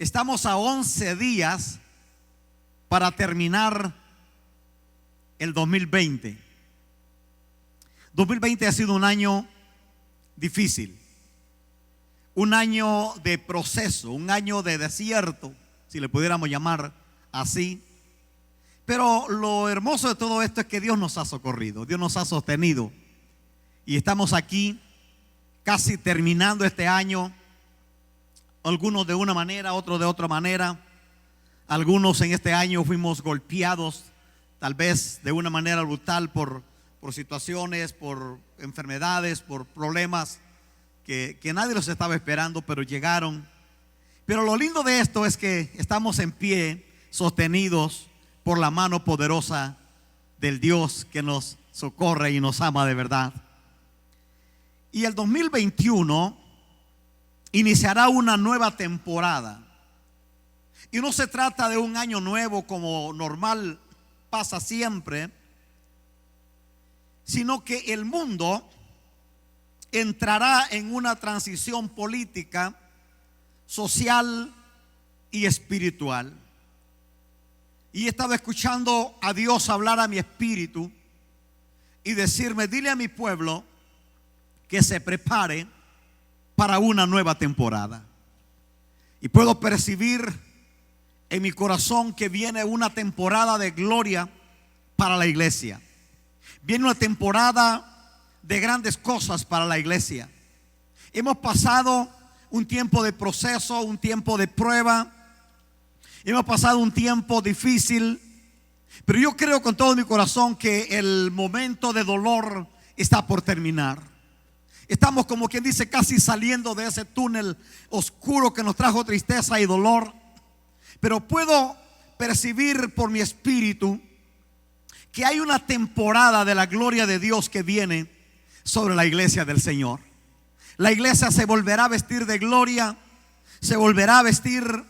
Estamos a 11 días para terminar el 2020. 2020 ha sido un año difícil, un año de proceso, un año de desierto, si le pudiéramos llamar así. Pero lo hermoso de todo esto es que Dios nos ha socorrido, Dios nos ha sostenido. Y estamos aquí casi terminando este año, algunos de una manera, otros de otra manera. Algunos en este año fuimos golpeados, tal vez de una manera brutal por situaciones, por enfermedades, por problemas que nadie los estaba esperando, pero llegaron. Pero lo lindo de esto es que estamos en pie, sostenidos por la mano poderosa del Dios que nos socorre y nos ama de verdad. Y el 2021 iniciará una nueva temporada. Y no se trata de un año nuevo como normal pasa siempre, sino que el mundo entrará en una transición política, social y espiritual. Y he estado escuchando a Dios hablar a mi espíritu y decirme: dile a mi pueblo que se prepare para una nueva temporada. Y puedo percibir en mi corazón que viene una temporada de gloria para la iglesia. Viene una temporada de grandes cosas para la iglesia. Hemos pasado un tiempo de proceso, un tiempo de prueba. Hemos pasado un tiempo difícil, pero yo creo con todo mi corazón que el momento de dolor está por terminar. Estamos, como quien dice, casi saliendo de ese túnel oscuro que nos trajo tristeza y dolor. Pero puedo percibir por mi espíritu que hay una temporada de la gloria de Dios que viene sobre la iglesia del Señor. La iglesia se volverá a vestir de gloria, se volverá a vestir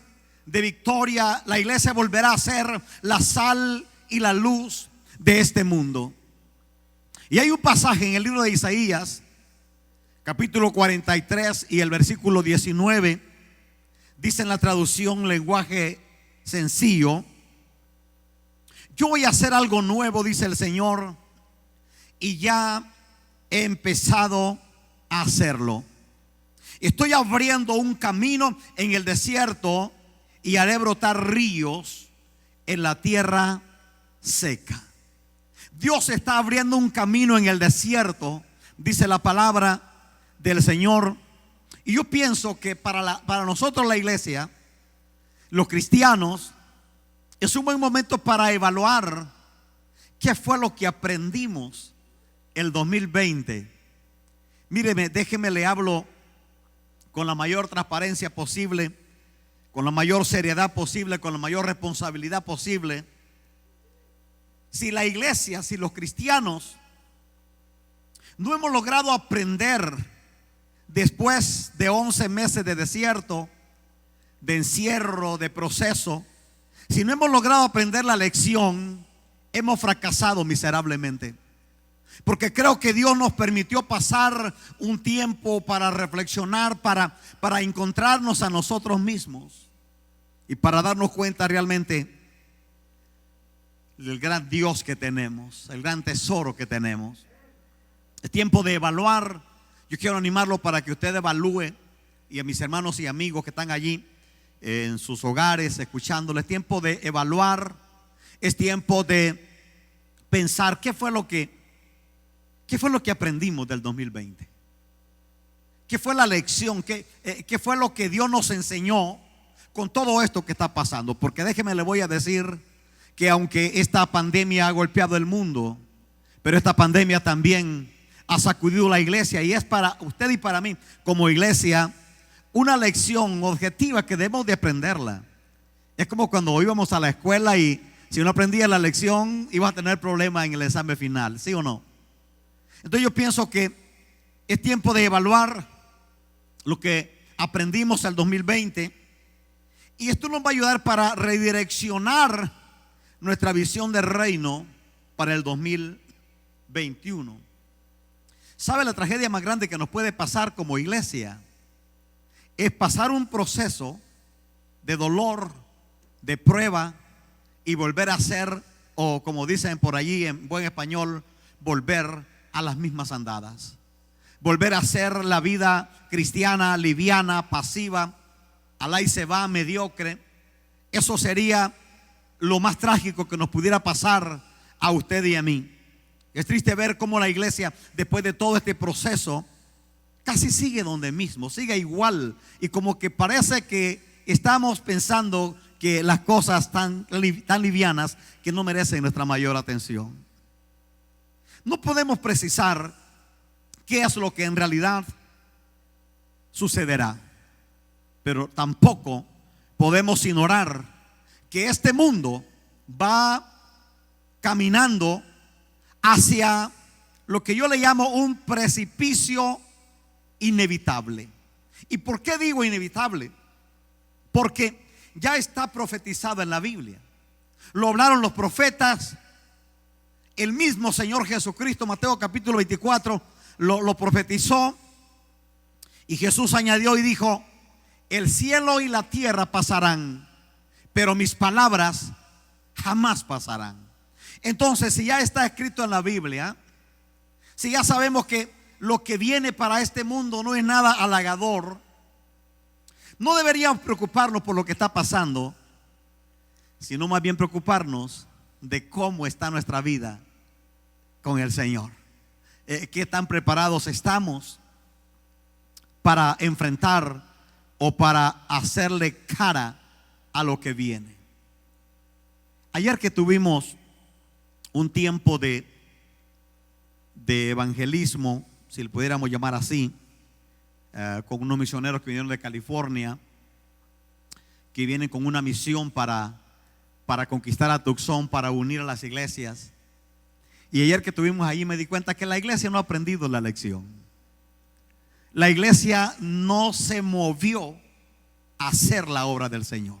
de victoria. La iglesia volverá a ser la sal y la luz de este mundo. Y hay un pasaje en el libro de Isaías, capítulo 43 y el versículo 19, dice en la traducción lenguaje sencillo: yo voy a hacer algo nuevo, dice el Señor, y ya he empezado a hacerlo. Estoy abriendo un camino en el desierto y haré brotar ríos en la tierra seca. Dios está abriendo un camino en el desierto, dice la palabra del Señor. Y yo pienso que para nosotros, la iglesia, los cristianos, es un buen momento para evaluar qué fue lo que aprendimos el 2020. Míreme, déjeme le hablo con la mayor transparencia posible, con la mayor seriedad posible, con la mayor responsabilidad posible. Si la iglesia, si los cristianos no hemos logrado aprender después de 11 meses de desierto, de encierro, de proceso, si no hemos logrado aprender la lección, hemos fracasado miserablemente. Porque creo que Dios nos permitió pasar un tiempo para reflexionar, para encontrarnos a nosotros mismos y para darnos cuenta realmente del gran Dios que tenemos, el gran tesoro que tenemos. Es tiempo de evaluar. Yo quiero animarlo para que usted evalúe, y a mis hermanos y amigos que están allí en sus hogares escuchándole. Es tiempo de evaluar, es tiempo de pensar qué fue lo que aprendimos del 2020. ¿Qué fue la lección? ¿Qué fue lo que Dios nos enseñó con todo esto que está pasando? Porque déjeme le voy a decir que aunque esta pandemia ha golpeado el mundo, pero esta pandemia también ha sacudido la iglesia, y es para usted y para mí como iglesia una lección objetiva que debemos de aprenderla. Es como cuando íbamos a la escuela y si no aprendía la lección ibas a tener problemas en el examen final, ¿sí o no? Entonces yo pienso que es tiempo de evaluar lo que aprendimos el 2020, y esto nos va a ayudar para redireccionar nuestra visión del reino para el 2021. ¿Sabe la tragedia más grande que nos puede pasar como iglesia? Es pasar un proceso de dolor, de prueba y volver a ser, o como dicen por allí en buen español, volver a las mismas andadas. Volver a ser la vida cristiana liviana, pasiva, al ahí se va, mediocre. Eso sería lo más trágico que nos pudiera pasar a usted y a mí. Es triste ver cómo la iglesia, después de todo este proceso, casi sigue donde mismo, sigue igual, y como que parece que estamos pensando que las cosas tan livianas que no merecen nuestra mayor atención. No podemos precisar qué es lo que en realidad sucederá, pero tampoco podemos ignorar que este mundo va caminando hacia lo que yo le llamo un precipicio inevitable. ¿Y por qué digo inevitable? Porque ya está profetizado en la Biblia. Lo hablaron los profetas. El mismo Señor Jesucristo, Mateo capítulo 24, lo profetizó. Y Jesús añadió y dijo: el cielo y la tierra pasarán, pero mis palabras jamás pasarán. Entonces, si ya está escrito en la Biblia, si ya sabemos que lo que viene para este mundo no es nada halagador, no deberíamos preocuparnos por lo que está pasando, sino más bien preocuparnos de cómo está nuestra vida con el Señor. ¿Qué tan preparados estamos para enfrentar o para hacerle cara a lo que viene? Ayer que tuvimos un tiempo de evangelismo, si le pudiéramos llamar así, con unos misioneros que vinieron de California, que vienen con una misión para conquistar a Tucson, para unir a las iglesias. Y ayer que estuvimos ahí me di cuenta que la iglesia no ha aprendido la lección. La iglesia no se movió a hacer la obra del Señor.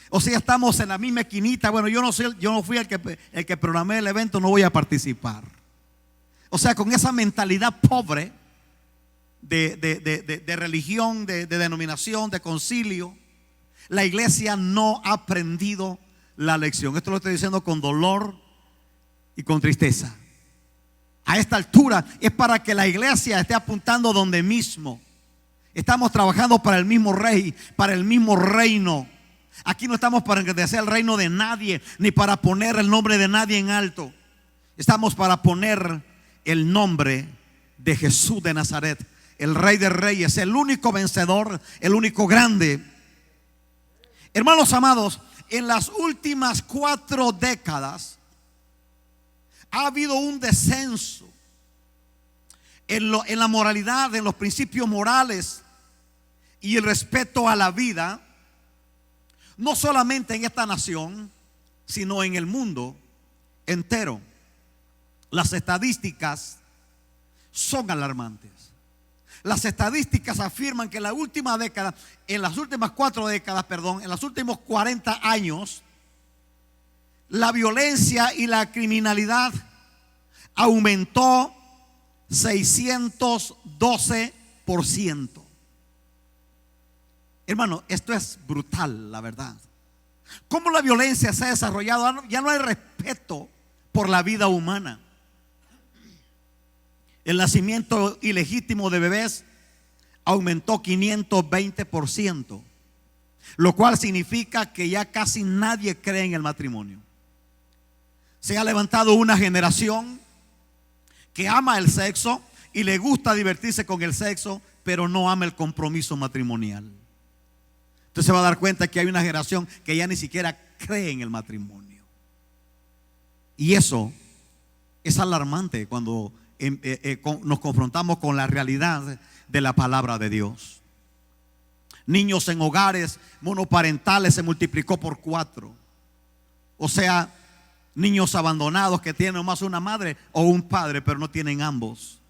O sea, estamos en la misma esquinita. Bueno, yo no fui el que programé el evento, no voy a participar. O sea, con esa mentalidad pobre de religión, de denominación, de concilio, la iglesia no ha aprendido la lección. Esto lo estoy diciendo con dolor y con tristeza. A esta altura es para que la iglesia esté apuntando donde mismo. Estamos trabajando para el mismo rey, para el mismo reino. Aquí no estamos para engrandecer el reino de nadie, ni para poner el nombre de nadie en alto. Estamos para poner el nombre de Jesús de Nazaret, el Rey de Reyes, el único vencedor, el único grande. Hermanos amados, en las últimas 4 décadas ha habido un descenso en la moralidad, en los principios morales y el respeto a la vida, no solamente en esta nación, sino en el mundo entero. Las estadísticas son alarmantes. Las estadísticas afirman que en la última década, en las últimas 4 décadas, en los últimos 40 años, la violencia y la criminalidad aumentó 612%. Hermano, esto es brutal, la verdad. Cómo la violencia se ha desarrollado. Ya no hay respeto por la vida humana. El nacimiento ilegítimo de bebés aumentó 520%, lo cual significa que ya casi nadie cree en el matrimonio. Se ha levantado una generación que ama el sexo y le gusta divertirse con el sexo, pero no ama el compromiso matrimonial. Usted se va a dar cuenta que hay una generación que ya ni siquiera cree en el matrimonio. Y eso es alarmante cuando nos confrontamos con la realidad de la palabra de Dios. Niños en hogares monoparentales se multiplicó por 4. O sea, niños abandonados que tienen más una madre o un padre, pero no tienen ambos.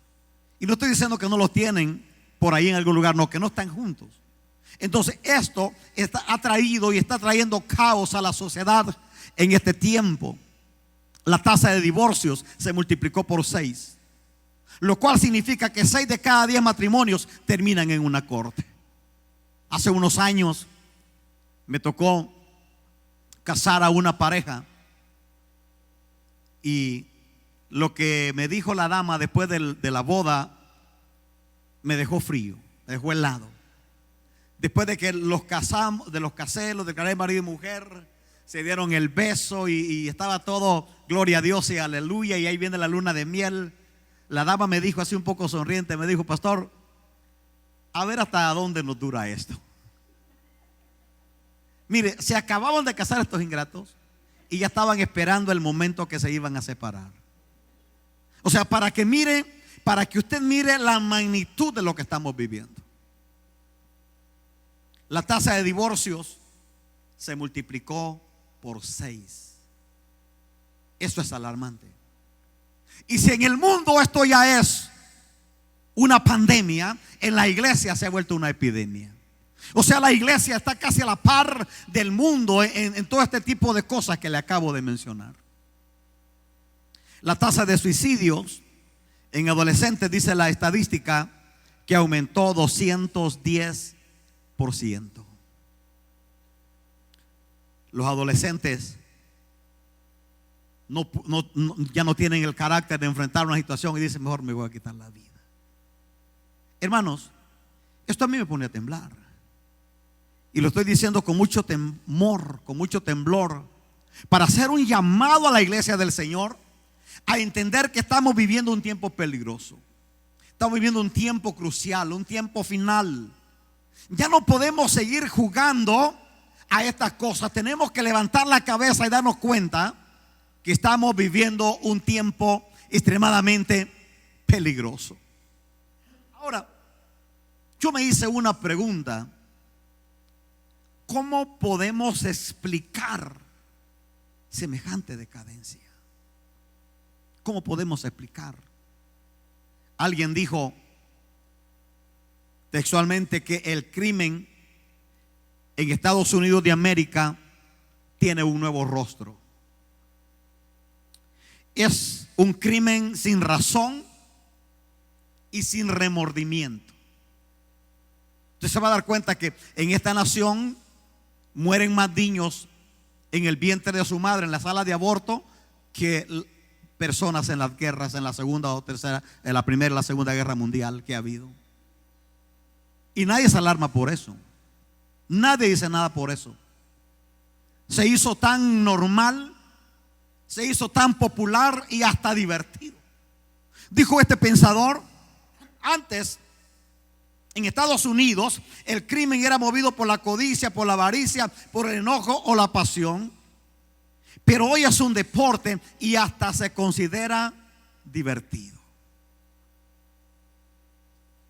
Y no estoy diciendo que no los tienen por ahí en algún lugar, no, que no están juntos. Entonces esto ha traído y está trayendo caos a la sociedad en este tiempo. La tasa de divorcios se multiplicó por 6, lo cual significa que 6 de cada 10 matrimonios terminan en una corte. Hace unos años Me tocó casar a una pareja y lo que me dijo la dama después de la boda me dejó frío, me dejó helado. Después de que los casé, los declaré marido y mujer, se dieron el beso y estaba todo gloria a Dios y aleluya, y ahí viene la luna de miel. La dama me dijo así un poco sonriente, me dijo: pastor, a ver hasta dónde nos dura esto. Mire, se acababan de casar estos ingratos y ya estaban esperando el momento que se iban a separar. O sea, para que usted mire la magnitud de lo que estamos viviendo. La tasa de divorcios se multiplicó por 6. Eso es alarmante. Y si en el mundo esto ya es una pandemia, en la iglesia se ha vuelto una epidemia. O sea, la iglesia está casi a la par del mundo en todo este tipo de cosas que le acabo de mencionar. La tasa de suicidios en adolescentes, dice la estadística, que aumentó 210%. Los adolescentes ya no tienen el carácter de enfrentar una situación y dicen: mejor me voy a quitar la vida. Hermanos, esto a mí me pone a temblar. Y lo estoy diciendo con mucho temor, con mucho temblor, para hacer un llamado a la iglesia del Señor a entender que estamos viviendo un tiempo peligroso. Estamos viviendo un tiempo crucial, un tiempo final. Ya no podemos seguir jugando a estas cosas. Tenemos que levantar la cabeza y darnos cuenta que estamos viviendo un tiempo extremadamente peligroso. Ahora, yo me hice una pregunta: ¿cómo podemos explicar semejante decadencia? ¿Cómo podemos explicar? Alguien dijo textualmente que el crimen en Estados Unidos de América tiene un nuevo rostro. Es un crimen sin razón y sin remordimiento. Usted se va a dar cuenta que en esta nación mueren más niños en el vientre de su madre, en la sala de aborto, que personas en las guerras, en la segunda o tercera, en la primera y la segunda guerra mundial que ha habido. Y nadie se alarma por eso. Nadie dice nada por eso. Se hizo tan normal, se hizo tan popular y hasta divertido. Dijo este pensador: antes, en Estados Unidos, el crimen era movido por la codicia, por la avaricia, por el enojo o la pasión. Pero hoy es un deporte y hasta se considera divertido.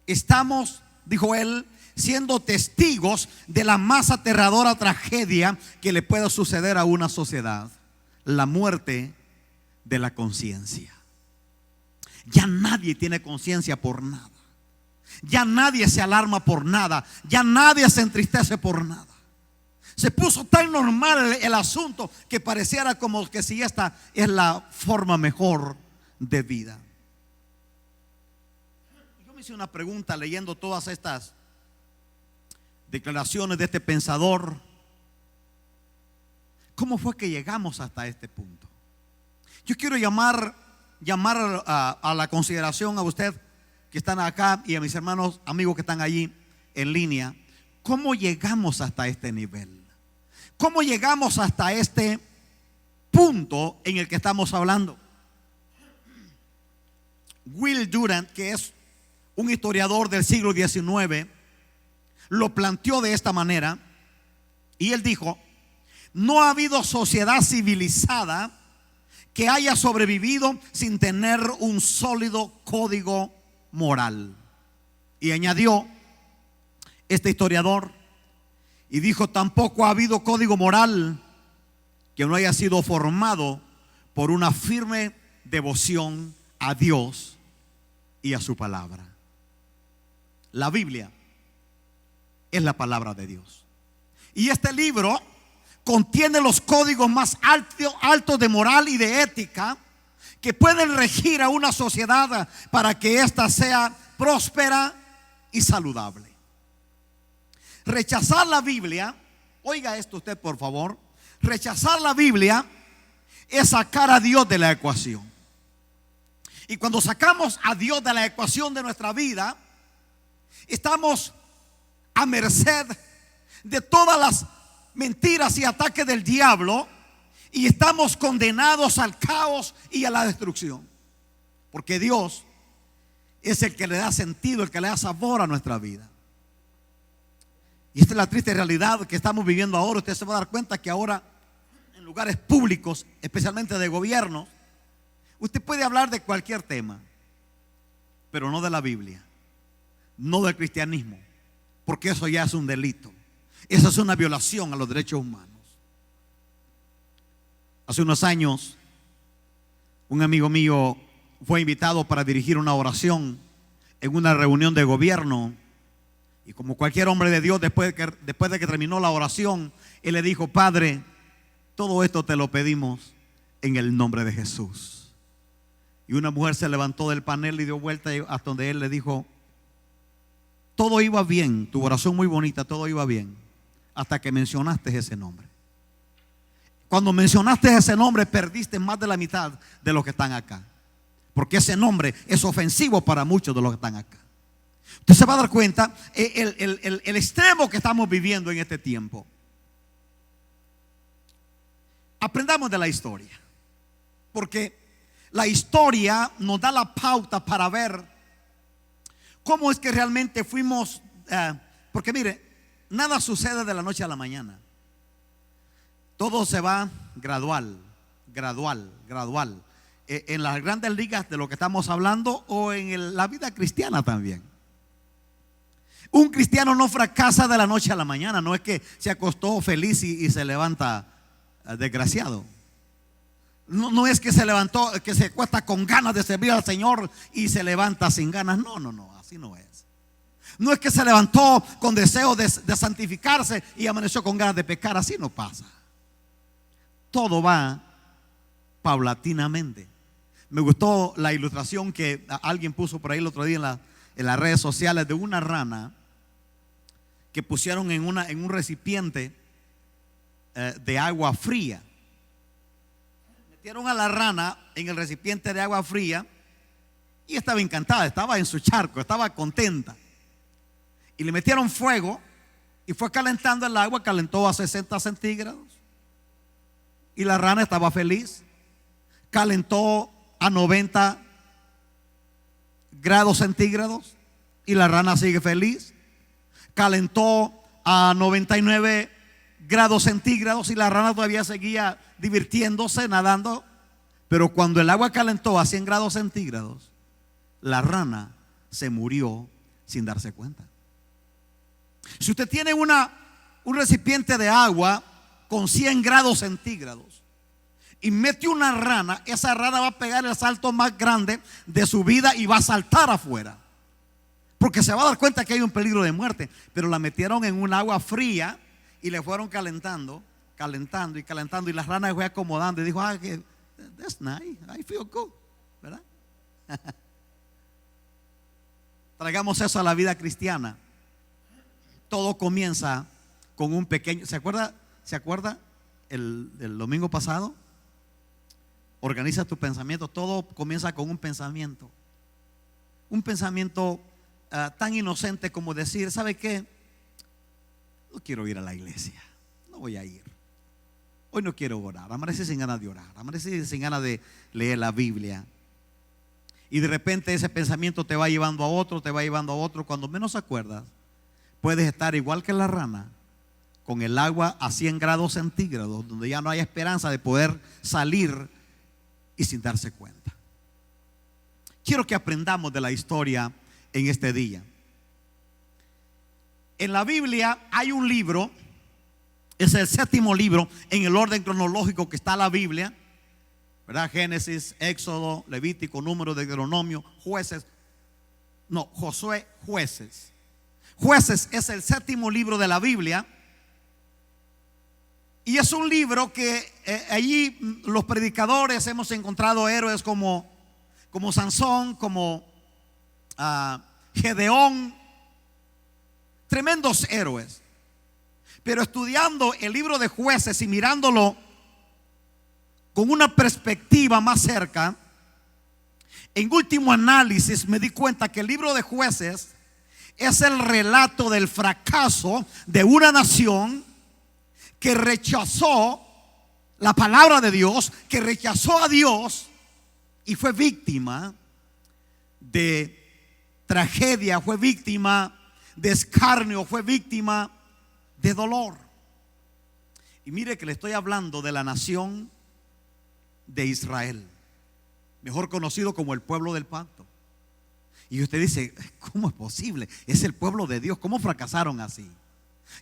Estamos, dijo él, siendo testigos de la más aterradora tragedia que le pueda suceder a una sociedad: la muerte de la conciencia. Ya nadie tiene conciencia por nada. Ya nadie se alarma por nada. Ya nadie se entristece por nada. Se puso tan normal el asunto que pareciera como que si esta es la forma mejor de vida. Yo me hice una pregunta leyendo todas estas declaraciones de este pensador: ¿cómo fue que llegamos hasta este punto? Yo quiero llamar a la consideración a usted que están acá y a mis hermanos, amigos que están allí en línea. ¿Cómo llegamos hasta este nivel? ¿Cómo llegamos hasta este punto en el que estamos hablando? Will Durant, que es un historiador del siglo XIX, lo planteó de esta manera, y él dijo: no ha habido sociedad civilizada que haya sobrevivido sin tener un sólido código moral. Y añadió este historiador y dijo: tampoco ha habido código moral que no haya sido formado por una firme devoción a Dios y a su palabra. La Biblia es la palabra de Dios, y este libro contiene los códigos más altos de moral y de ética que pueden regir a una sociedad para que ésta sea próspera y saludable. Rechazar la Biblia Oiga esto usted, por favor. Rechazar la Biblia es sacar a Dios de la ecuación. Y cuando sacamos a Dios de la ecuación de nuestra vida, estamos a merced de todas las mentiras y ataques del diablo, y estamos condenados al caos y a la destrucción. Porque Dios es el que le da sentido, el que le da sabor a nuestra vida. Y esta es la triste realidad que estamos viviendo ahora. Usted se va a dar cuenta que ahora en lugares públicos, especialmente de gobierno, usted puede hablar de cualquier tema, pero no de la Biblia, no del cristianismo, porque eso ya es un delito. Eso es una violación a los derechos humanos. Hace unos años, un amigo mío fue invitado para dirigir una oración en una reunión de gobierno. Y como cualquier hombre de Dios, después de que terminó la oración, él le dijo: Padre, todo esto te lo pedimos en el nombre de Jesús. Y una mujer se levantó del panel y dio vuelta hasta donde él le dijo: todo iba bien, tu oración muy bonita, todo iba bien, hasta que mencionaste ese nombre. Cuando mencionaste ese nombre, perdiste más de la mitad de los que están acá, porque ese nombre es ofensivo para muchos de los que están acá. Usted se va a dar cuenta el extremo que estamos viviendo en este tiempo. Aprendamos de la historia, porque la historia nos da la pauta para ver cómo es que realmente fuimos. Porque mire, nada sucede de la noche a la mañana. Todo se va gradual. En las grandes ligas de lo que estamos hablando, o en la vida cristiana también. Un cristiano no fracasa de la noche a la mañana. No es que se acostó feliz y se levanta desgraciado. No es que se levantó, que se acuesta con ganas de servir al Señor y se levanta sin ganas. No, así no es. No es que se levantó con deseo de santificarse y amaneció con ganas de pecar. Así no pasa. Todo va paulatinamente. Me gustó la ilustración que alguien puso por ahí el otro día en las redes sociales, de una rana que pusieron en un recipiente de agua fría. Metieron a la rana en el recipiente de agua fría y estaba encantada, estaba en su charco, estaba contenta. Y le metieron fuego y fue calentando el agua, calentó a 60 centígrados. Y la rana estaba feliz. Calentó a 90 grados centígrados y la rana sigue feliz. Calentó a 99 grados centígrados y la rana todavía seguía divirtiéndose, nadando. Pero cuando el agua calentó a 100 grados centígrados, la rana se murió sin darse cuenta. Si usted tiene un recipiente de agua con 100 grados centígrados y mete una rana, esa rana va a pegar el salto más grande de su vida y va a saltar afuera, porque se va a dar cuenta que hay un peligro de muerte. Pero la metieron en un agua fría y le fueron calentando, y la rana fue acomodando y dijo: that's nice, I feel good, ¿verdad? Traigamos eso a la vida cristiana. Todo comienza con un pequeño. ¿Se acuerda el domingo pasado? Organiza tu pensamiento. Todo comienza con un pensamiento. Un pensamiento tan inocente como decir: ¿sabe qué? No quiero ir a la iglesia, no voy a ir. Hoy no quiero orar, amanecí sin ganas de orar, amanecí sin ganas de leer la Biblia. Y de repente ese pensamiento te va llevando a otro, Cuando menos acuerdas, puedes estar igual que la rana, con el agua a 100 grados centígrados, donde ya no hay esperanza de poder salir y sin darse cuenta. Quiero que aprendamos de la historia en este día. En la Biblia hay un libro, es el 7º libro en el orden cronológico que está la Biblia, ¿verdad? Génesis, Éxodo, Levítico, Número, Deuteronomio, Josué, Jueces. Jueces es el 7º libro de la Biblia. Y es un libro que allí los predicadores hemos encontrado héroes como Sansón, como Gedeón, tremendos héroes. Pero estudiando el libro de Jueces y mirándolo con una perspectiva más cerca, en último análisis me di cuenta que el libro de Jueces es el relato del fracaso de una nación que rechazó la palabra de Dios, que rechazó a Dios y fue víctima de tragedia, fue víctima de escarnio, fue víctima de dolor. Y mire que le estoy hablando de la nación de Israel, mejor conocido como el pueblo del pacto. Y usted dice, ¿cómo es posible? Es el pueblo de Dios, ¿cómo fracasaron así?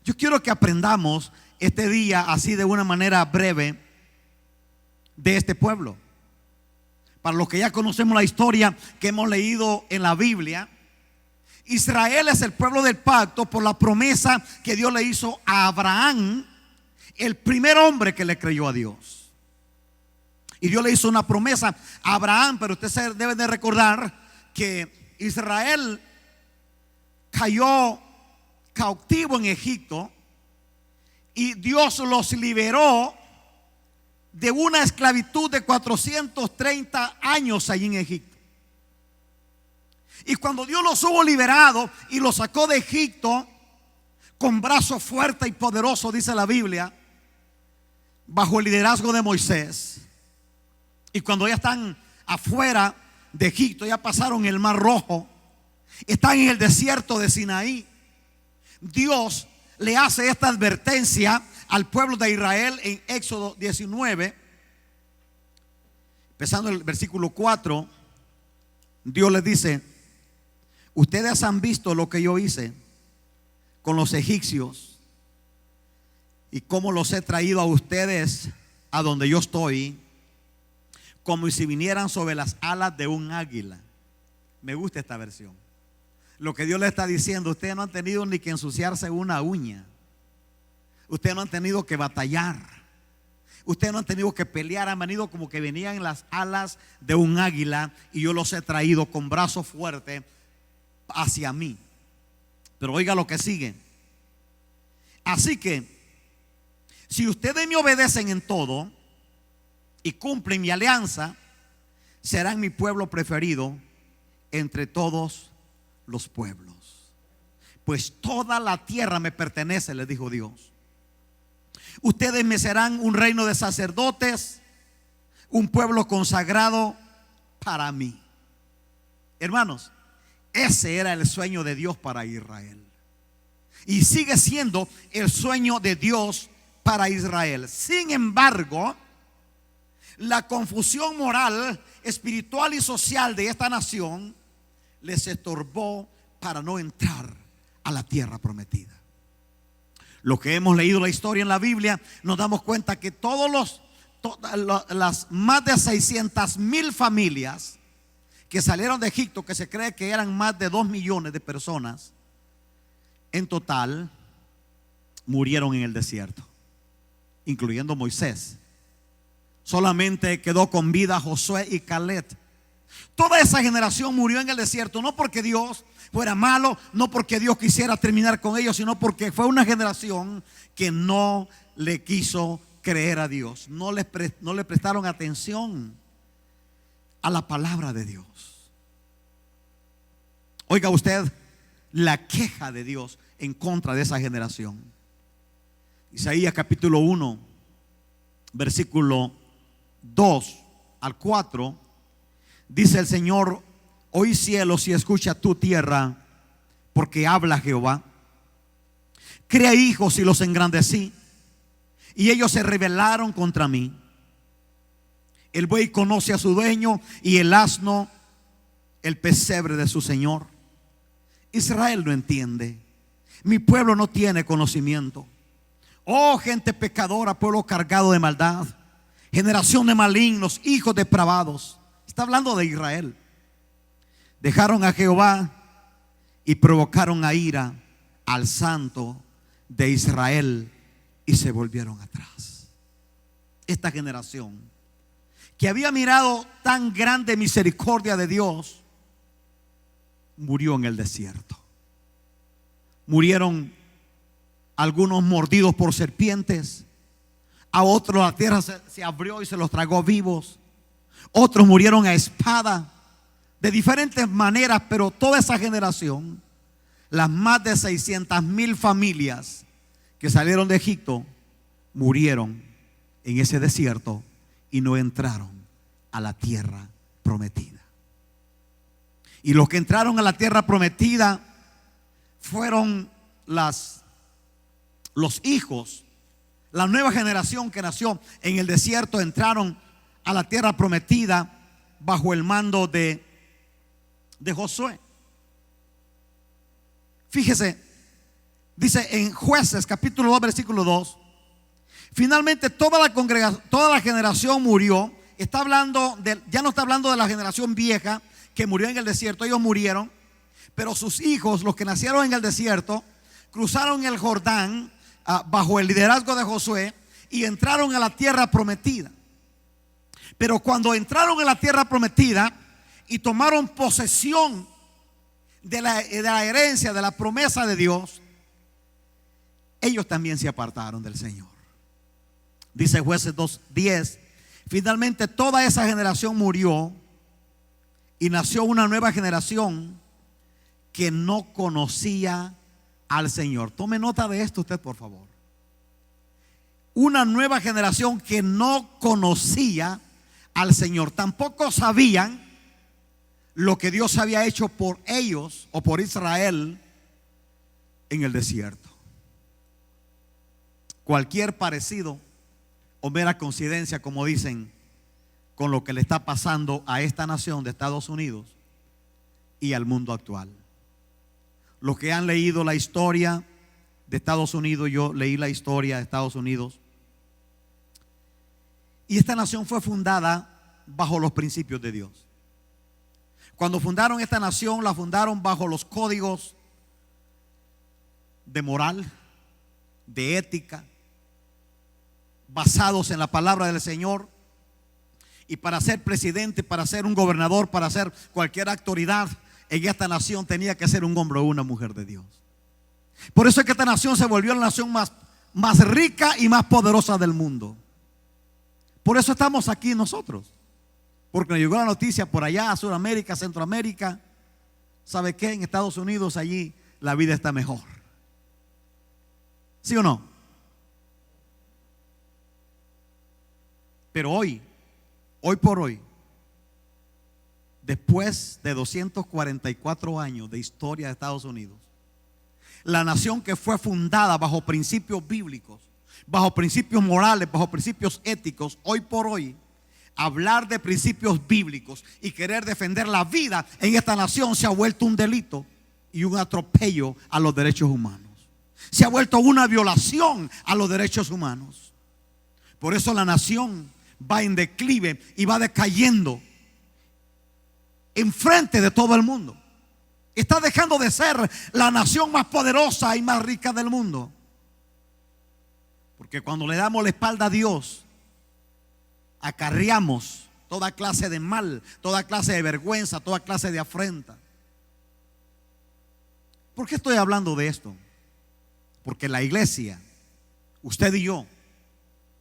Yo quiero que aprendamos este día así de una manera breve de este pueblo. Para los que ya conocemos la historia que hemos leído en la Biblia, Israel es el pueblo del pacto por la promesa que Dios le hizo a Abraham, el primer hombre que le creyó a Dios. Y Dios le hizo una promesa a Abraham, pero usted se debe de recordar que Israel cayó cautivo en Egipto y Dios los liberó de una esclavitud de 430 años allí en Egipto. Y cuando Dios los hubo liberado y los sacó de Egipto con brazo fuerte y poderoso, dice la Biblia, bajo el liderazgo de Moisés, y cuando ya están afuera de Egipto, ya pasaron el Mar Rojo, están en el desierto de Sinaí, Dios le hace esta advertencia al pueblo de Israel en Éxodo 19, empezando el versículo 4. Dios les dice: ustedes han visto lo que yo hice con los egipcios y cómo los he traído a ustedes a donde yo estoy, como si vinieran sobre las alas de un águila. Me gusta esta versión. Lo que Dios le está diciendo: ustedes no han tenido ni que ensuciarse una uña, ustedes no han tenido que batallar, ustedes no han tenido que pelear, han venido como que venían en las alas de un águila y yo los he traído con brazo fuerte hacia mí. Pero oiga lo que sigue: así que si ustedes me obedecen en todo y cumplen mi alianza, serán mi pueblo preferido entre todos los pueblos, pues toda la tierra me pertenece, les dijo Dios. Ustedes me serán un reino de sacerdotes, un pueblo consagrado para mí. Hermanos, ese era el sueño de Dios para Israel y sigue siendo el sueño de Dios para Israel. Sin embargo, la confusión moral, espiritual y social de esta nación les estorbó para no entrar a la tierra prometida. Lo que hemos leído la historia en la Biblia, nos damos cuenta que todas las más de 600,000 familias que salieron de Egipto, que se cree que eran más de 2 millones de personas en total, murieron en el desierto, incluyendo Moisés. Solamente quedó con vida Josué y Caleb. Toda esa generación murió en el desierto, no porque Dios fuera malo, no porque Dios quisiera terminar con ellos, sino porque fue una generación que no le quiso creer a Dios, no le prestaron atención a la palabra de Dios. Oiga usted la queja de Dios en contra de esa generación. Isaías capítulo 1, versículo 2 al 4, dice el Señor: oí cielos y escucha tu tierra, porque habla Jehová. Creé hijos y los engrandecí, y ellos se rebelaron contra mí. El buey conoce a su dueño, y el asno el pesebre de su señor. Israel no entiende, mi pueblo no tiene conocimiento. Oh gente pecadora, pueblo cargado de maldad, generación de malignos, hijos depravados. Está hablando de Israel. Dejaron a Jehová y provocaron a ira al Santo de Israel y se volvieron atrás. Esta generación que había mirado tan grande misericordia de Dios, murió en el desierto. Murieron algunos mordidos por serpientes, a otros la tierra se abrió y se los tragó vivos, otros murieron a espada, de diferentes maneras. Pero toda esa generación, las más de 600,000 familias que salieron de Egipto, murieron en ese desierto y no entraron a la tierra prometida. Y los que entraron a la tierra prometida fueron los hijos, la nueva generación que nació en el desierto. Entraron a la tierra prometida bajo el mando de Josué. Fíjese, dice en Jueces capítulo 2 versículo 2: finalmente toda la generación murió. Está hablando ya no está hablando de la generación vieja que murió en el desierto. Ellos murieron, pero sus hijos, los que nacieron en el desierto, cruzaron el Jordán bajo el liderazgo de Josué y entraron a la tierra prometida. Pero cuando entraron a la tierra prometida y tomaron posesión de la herencia, de la promesa de Dios, ellos también se apartaron del Señor. Dice Jueces 2:10: finalmente toda esa generación murió y nació una nueva generación que no conocía al Señor. Tome nota de esto usted, por favor. Una nueva generación que no conocía al Señor. Tampoco sabían lo que Dios había hecho por ellos o por Israel en el desierto. Cualquier parecido o mera coincidencia, como dicen, con lo que le está pasando a esta nación de Estados Unidos y al mundo actual. Los que han leído la historia de Estados Unidos, yo leí la historia de Estados Unidos, y esta nación fue fundada bajo los principios de Dios. Cuando fundaron esta nación, la fundaron bajo los códigos de moral, de ética, basados en la palabra del Señor. Y para ser presidente, para ser un gobernador, para ser cualquier autoridad en esta nación, tenía que ser un hombre o una mujer de Dios. Por eso es que esta nación se volvió la nación más rica y más poderosa del mundo. Por eso estamos aquí nosotros, porque nos llegó la noticia por allá a Sudamérica, Centroamérica. ¿Sabe qué? En Estados Unidos, allí la vida está mejor. ¿Sí o no? Pero hoy por hoy, después de 244 años de historia de Estados Unidos, la nación que fue fundada bajo principios bíblicos, bajo principios morales, bajo principios éticos, hoy por hoy, hablar de principios bíblicos y querer defender la vida en esta nación se ha vuelto un delito y un atropello a los derechos humanos. Se ha vuelto una violación a los derechos humanos. Por eso la nación va en declive y va decayendo enfrente de todo el mundo. Está dejando de ser la nación más poderosa y más rica del mundo. Porque cuando le damos la espalda a Dios, acarreamos toda clase de mal, toda clase de vergüenza, toda clase de afrenta. ¿Por qué estoy hablando de esto? Porque la iglesia, usted y yo,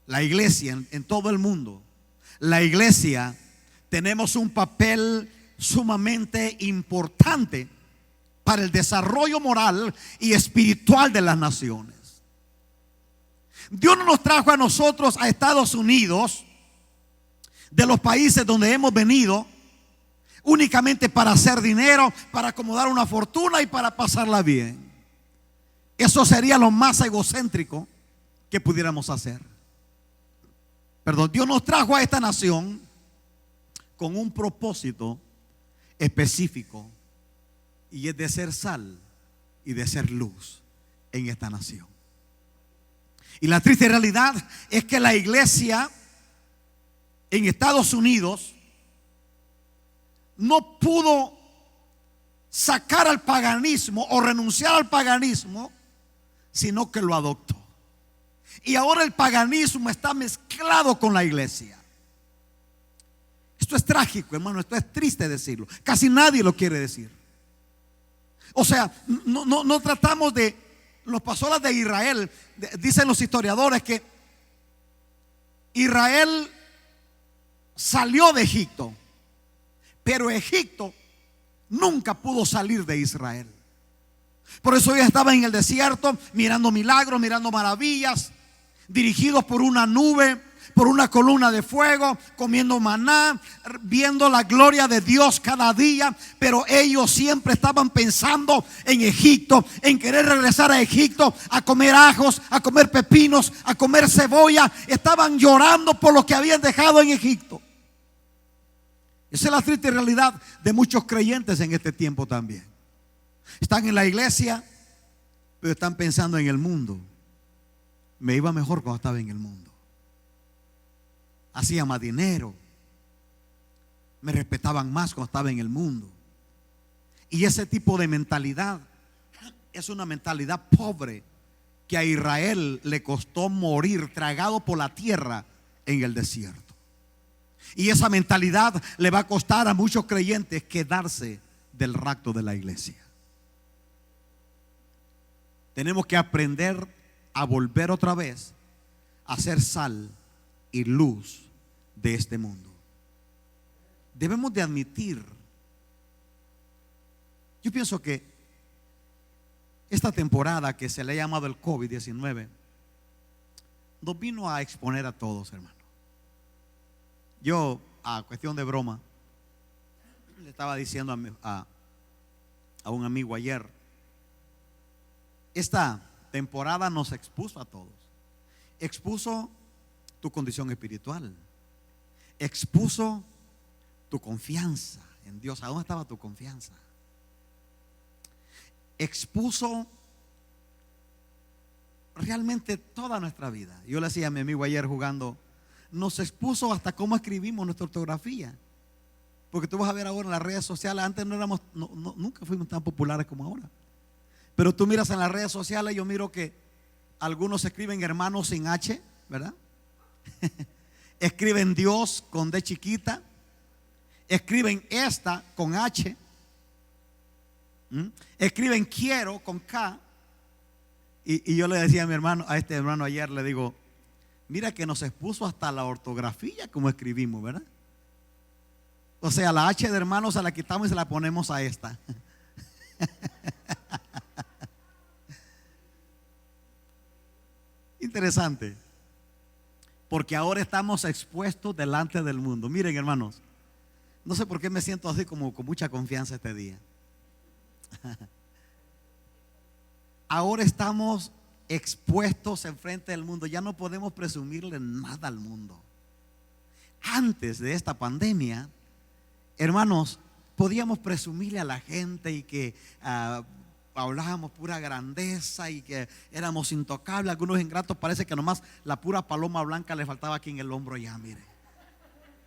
la iglesia en todo el mundo, la iglesia, tenemos un papel sumamente importante para el desarrollo moral y espiritual de las naciones. Dios no nos trajo a nosotros a Estados Unidos, de los países donde hemos venido, únicamente para hacer dinero, para acomodar una fortuna y para pasarla bien. Eso sería lo más egocéntrico que pudiéramos hacer. Perdón, Dios nos trajo a esta nación con un propósito específico, y es de ser sal y de ser luz en esta nación. Y la triste realidad es que la iglesia en Estados Unidos no pudo sacar al paganismo o renunciar al paganismo, sino que lo adoptó. Y ahora el paganismo está mezclado con la iglesia. Esto es trágico, hermano, esto es triste decirlo. Casi nadie lo quiere decir. O sea, no tratamos de nos pasó las de Israel. Dicen los historiadores que Israel salió de Egipto, pero Egipto nunca pudo salir de Israel. Por eso ellos estaban en el desierto mirando milagros, mirando maravillas, dirigidos por una nube, por una columna de fuego, comiendo maná, viendo la gloria de Dios cada día. Pero ellos siempre estaban pensando en Egipto, en querer regresar a Egipto, a comer ajos, a comer pepinos, a comer cebolla. Estaban llorando por lo que habían dejado en Egipto. Esa es la triste realidad de muchos creyentes en este tiempo también. Están en la iglesia, pero están pensando en el mundo. Me iba mejor cuando estaba en el mundo. Hacía más dinero. Me respetaban más cuando estaba en el mundo. Y ese tipo de mentalidad es una mentalidad pobre que a Israel le costó morir tragado por la tierra en el desierto. Y esa mentalidad le va a costar a muchos creyentes quedarse del rapto de la iglesia. Tenemos que aprender a volver otra vez a ser sal y luz de este mundo. Debemos de admitir, yo pienso que esta temporada que se le ha llamado el COVID-19 nos vino a exponer a todos, hermano. Yo, a cuestión de broma, le estaba diciendo a un amigo ayer, esta temporada nos expuso a todos. Expuso tu condición espiritual, expuso tu confianza en Dios. ¿A dónde estaba tu confianza? Expuso realmente toda nuestra vida. Yo le decía a mi amigo ayer jugando, nos expuso hasta cómo escribimos nuestra ortografía. Porque tú vas a ver ahora en las redes sociales, antes nunca fuimos tan populares como ahora. Pero tú miras en las redes sociales, yo miro que algunos escriben hermanos sin H, ¿verdad? Escriben Dios con D chiquita. Escriben esta con H. Escriben quiero con K. Y yo le decía a mi hermano, a este hermano ayer, le digo, mira que nos expuso hasta la ortografía como escribimos, ¿verdad? O sea, la H de hermano se la quitamos y se la ponemos a esta. Interesante, porque ahora estamos expuestos delante del mundo. Miren, hermanos, no sé por qué me siento así como con mucha confianza este día. Ahora estamos expuestos enfrente del mundo. Ya no podemos presumirle nada al mundo. Antes de esta pandemia, hermanos, podíamos presumirle a la gente y que hablábamos pura grandeza y que éramos intocables. Algunos ingratos parece que nomás la pura paloma blanca le faltaba aquí en el hombro ya, mire.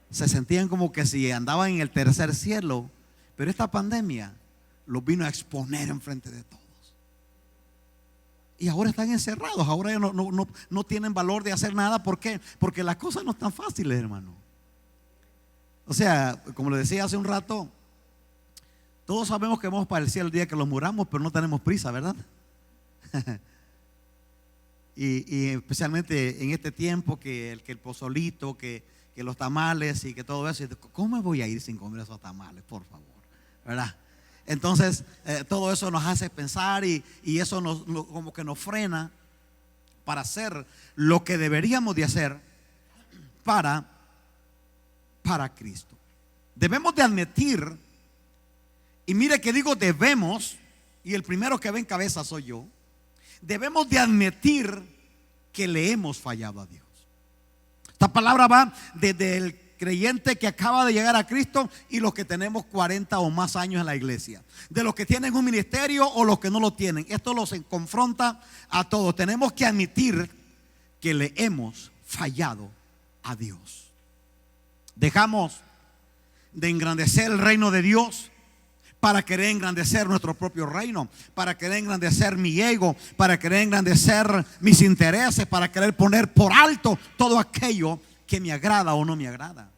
Se sentían como que si andaban en el tercer cielo. Pero esta pandemia los vino a exponer enfrente de todos. Y ahora están encerrados. Ahora no tienen valor de hacer nada. ¿Por qué? Porque las cosas no están fáciles, hermano. O sea, como le decía hace un rato, todos sabemos que vamos para el cielo el día que los muramos, pero no tenemos prisa, ¿verdad? y especialmente en este tiempo que el pozolito, que los tamales y que todo eso. ¿Cómo me voy a ir sin comer esos tamales? Por favor, ¿verdad? Entonces, todo eso nos hace pensar y eso como que nos frena para hacer lo que deberíamos de hacer para Cristo. Debemos de admitir, y mire que digo debemos, y el primero que ve en cabeza soy yo. Debemos de admitir que le hemos fallado a Dios. Esta palabra va desde el creyente que acaba de llegar a Cristo y los que tenemos 40 o más años en la iglesia, de los que tienen un ministerio o los que no lo tienen. Esto los confronta a todos. Tenemos que admitir que le hemos fallado a Dios. Dejamos de engrandecer el reino de Dios para querer engrandecer nuestro propio reino, para querer engrandecer mi ego, para querer engrandecer mis intereses, para querer poner por alto todo aquello que me agrada o no me agrada.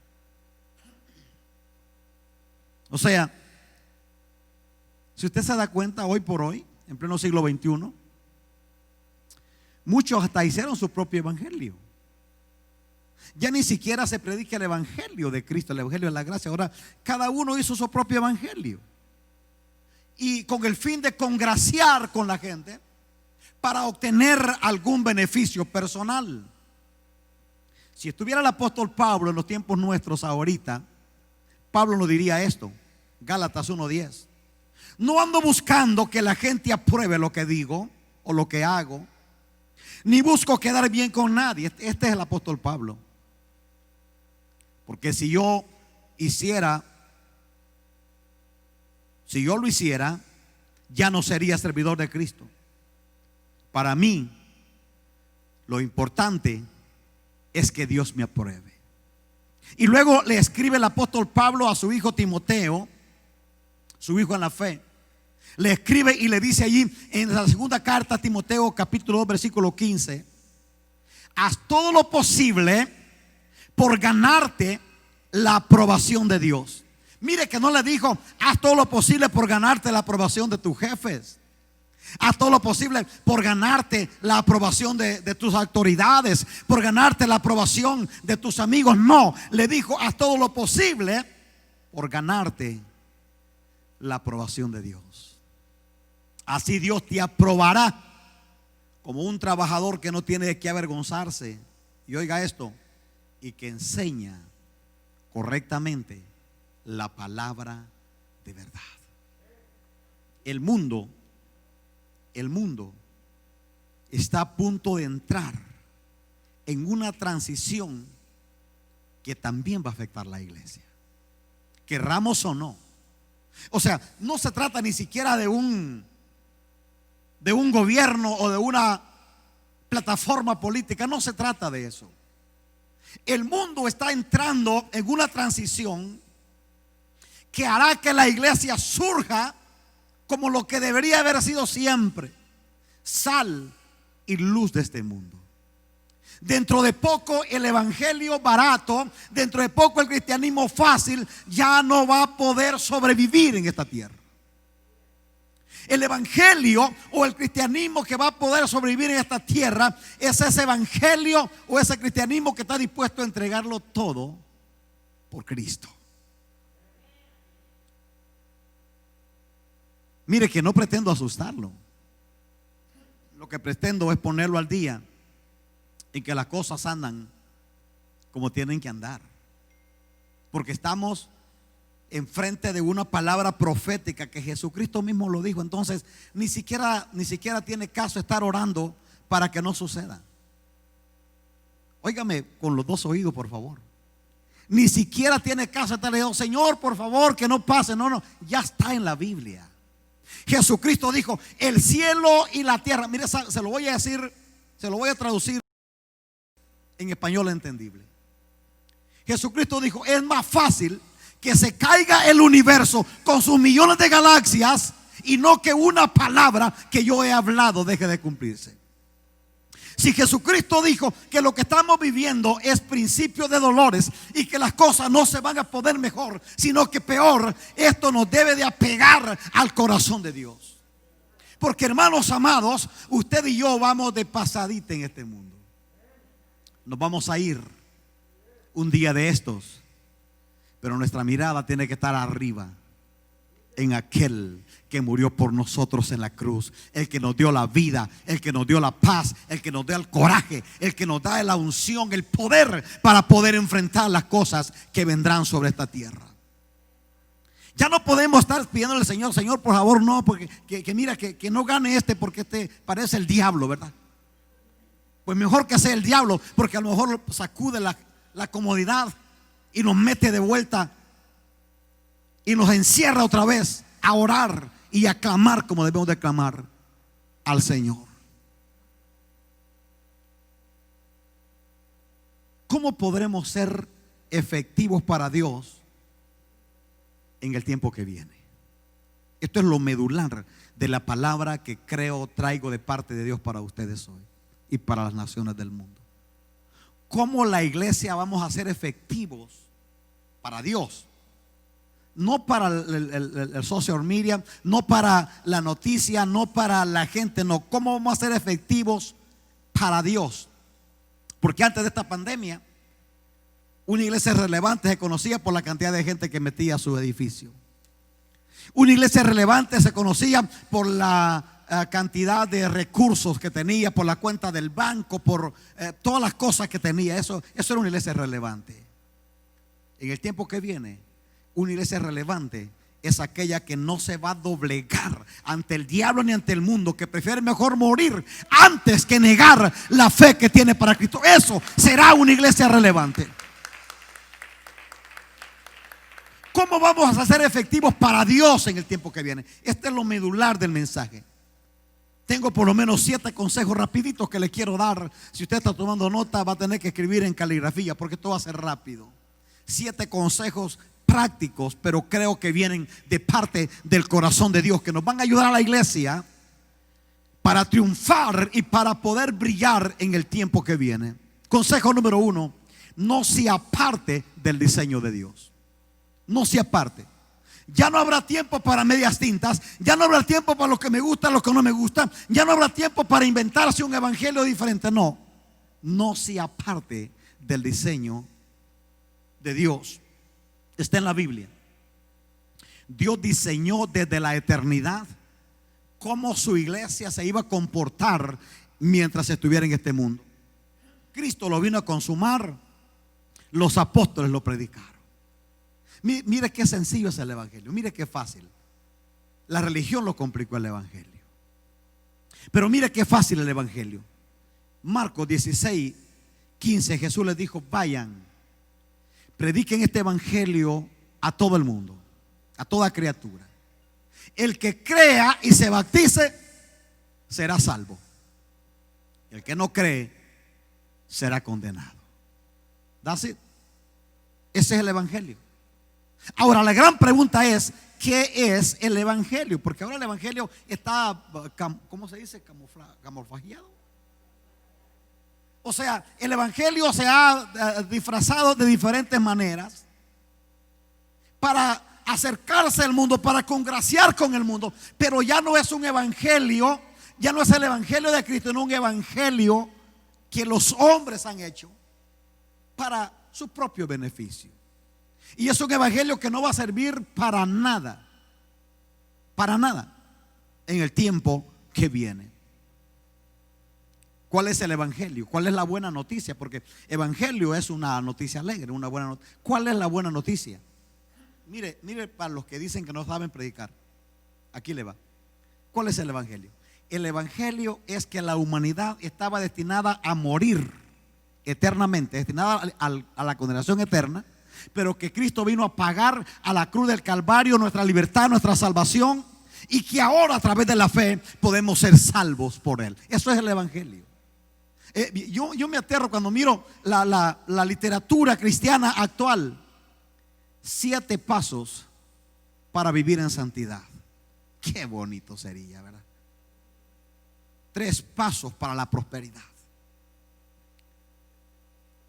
O sea, si usted se da cuenta hoy por hoy, en pleno siglo XXI, Muchos hasta hicieron su propio evangelio. Ya ni siquiera se predica el evangelio de Cristo, el evangelio de la gracia. Ahora cada uno hizo su propio evangelio, y con el fin de congraciar con la gente para obtener algún beneficio personal. Si estuviera el apóstol Pablo en los tiempos nuestros ahorita, Pablo nos diría esto, Gálatas 1:10: no ando buscando que la gente apruebe lo que digo o lo que hago, ni busco quedar bien con nadie. Este es el apóstol Pablo. Porque si yo lo hiciera, ya no sería servidor de Cristo. Para mí, lo importante es que Dios me apruebe. Y luego le escribe el apóstol Pablo a su hijo Timoteo, su hijo en la fe. Le escribe y le dice allí en la segunda carta a Timoteo, capítulo 2, versículo 15: haz todo lo posible por ganarte la aprobación de Dios. Mire que no le dijo haz todo lo posible por ganarte la aprobación de tus jefes, haz todo lo posible por ganarte la aprobación de tus autoridades, por ganarte la aprobación de tus amigos. No, le dijo haz todo lo posible por ganarte la aprobación de Dios. Así Dios te aprobará como un trabajador que no tiene de qué avergonzarse. Y oiga esto, y que enseña correctamente la palabra de verdad. El mundo está a punto de entrar en una transición que también va a afectar la iglesia, querramos o no. O sea, no se trata ni siquiera de un gobierno o de una plataforma política, no se trata de eso. El mundo está entrando en una transición que hará que la iglesia surja como lo que debería haber sido siempre: sal y luz de este mundo. Dentro de poco el evangelio barato, dentro de poco el cristianismo fácil ya no va a poder sobrevivir en esta tierra. El evangelio o el cristianismo que va a poder sobrevivir en esta tierra es ese evangelio o ese cristianismo que está dispuesto a entregarlo todo por Cristo. Mire que no pretendo asustarlo. Lo que pretendo es ponerlo al día en que las cosas andan como tienen que andar. Porque estamos enfrente de una palabra profética que Jesucristo mismo lo dijo. Entonces ni siquiera tiene caso estar orando para que no suceda. Óigame con los dos oídos, por favor. Ni siquiera tiene caso estar diciendo Señor, por favor, que no pase. No, ya está en la Biblia. Jesucristo dijo el cielo y la tierra. Mire, se lo voy a decir, se lo voy a traducir en español entendible. Jesucristo dijo: es más fácil que se caiga el universo con sus millones de galaxias y no que una palabra que yo he hablado deje de cumplirse. Si Jesucristo dijo que lo que estamos viviendo es principio de dolores y que las cosas no se van a poner mejor, sino que peor, esto nos debe de apegar al corazón de Dios. Porque, hermanos amados, usted y yo vamos de pasadita en este mundo. Nos vamos a ir un día de estos, pero nuestra mirada tiene que estar arriba, en aquel que murió por nosotros en la cruz, el que nos dio la vida, el que nos dio la paz, el que nos da el coraje, el que nos da la unción, el poder para poder enfrentar las cosas que vendrán sobre esta tierra. Ya no podemos estar pidiéndole al Señor: Señor, por favor, no, porque mira, que no gane porque este parece el diablo, ¿verdad? Pues mejor que sea el diablo, porque a lo mejor sacude la comodidad y nos mete de vuelta y nos encierra otra vez a orar y a clamar como debemos de clamar al Señor. ¿Cómo podremos ser efectivos para Dios en el tiempo que viene? Esto es lo medular de la palabra que traigo de parte de Dios para ustedes hoy y para las naciones del mundo. ¿Cómo la iglesia vamos a ser efectivos para Dios? No para el social media, no para la noticia, no para la gente, no. ¿Cómo vamos a ser efectivos para Dios. Porque antes de esta pandemia, una iglesia relevante se conocía por la cantidad de gente que metía a su edificio. Una iglesia relevante se conocía por la cantidad de recursos que tenía, por la cuenta del banco, por todas las cosas que tenía. Eso era una iglesia relevante. En el tiempo que viene, una iglesia relevante es aquella que no se va a doblegar ante el diablo ni ante el mundo, que prefiere mejor morir antes que negar la fe que tiene para Cristo. Eso será una iglesia relevante. ¿Cómo vamos a ser efectivos para Dios en el tiempo que viene? Este es lo medular del mensaje. Tengo por lo menos 7 consejos rapiditos que le quiero dar. Si usted está tomando nota, va a tener que escribir en caligrafía, porque esto va a ser rápido. 7 consejos prácticos, pero creo que vienen de parte del corazón de Dios, que nos van a ayudar a la iglesia para triunfar y para poder brillar en el tiempo que viene. Consejo número 1: no se aparte del diseño de Dios. No se aparte. Ya no habrá tiempo para medias tintas. Ya no habrá tiempo para lo que me gusta, lo que no me gusta. Ya no habrá tiempo para inventarse un evangelio diferente. No se aparte del diseño de Dios. Está en la Biblia. Dios diseñó desde la eternidad cómo su iglesia se iba a comportar mientras estuviera en este mundo. Cristo lo vino a consumar. Los apóstoles lo predicaron. Mire qué sencillo es el evangelio. Mire qué fácil. La religión lo complicó el evangelio. Pero mire qué fácil el evangelio. Marcos 16:15, Jesús les dijo: vayan, prediquen este evangelio a todo el mundo, a toda criatura. El que crea y se bautice será salvo. El que no cree será condenado. That's it. Ese es el evangelio. Ahora la gran pregunta es: ¿qué es el evangelio? Porque ahora el evangelio está, ¿cómo se dice? Camuflajeado. O sea, el evangelio se ha disfrazado de diferentes maneras para acercarse al mundo, para congraciar con el mundo. Pero ya no es un evangelio, ya no es el evangelio de Cristo, sino un evangelio que los hombres han hecho para su propio beneficio. Y es un evangelio que no va a servir para nada en el tiempo que viene. ¿Cuál es el evangelio? ¿Cuál es la buena noticia? Porque evangelio es una noticia alegre, una buena noticia. ¿Cuál es la buena noticia? Mire, para los que dicen que no saben predicar, aquí le va. ¿Cuál es el evangelio? El evangelio es que la humanidad estaba destinada a morir eternamente, destinada a la condenación eterna, pero que Cristo vino a pagar a la cruz del Calvario nuestra libertad, nuestra salvación, y que ahora a través de la fe podemos ser salvos por Él. Eso es el evangelio. Yo me aterro cuando miro la literatura cristiana actual. 7 pasos para vivir en santidad. Qué bonito sería, ¿verdad? 3 pasos para la prosperidad.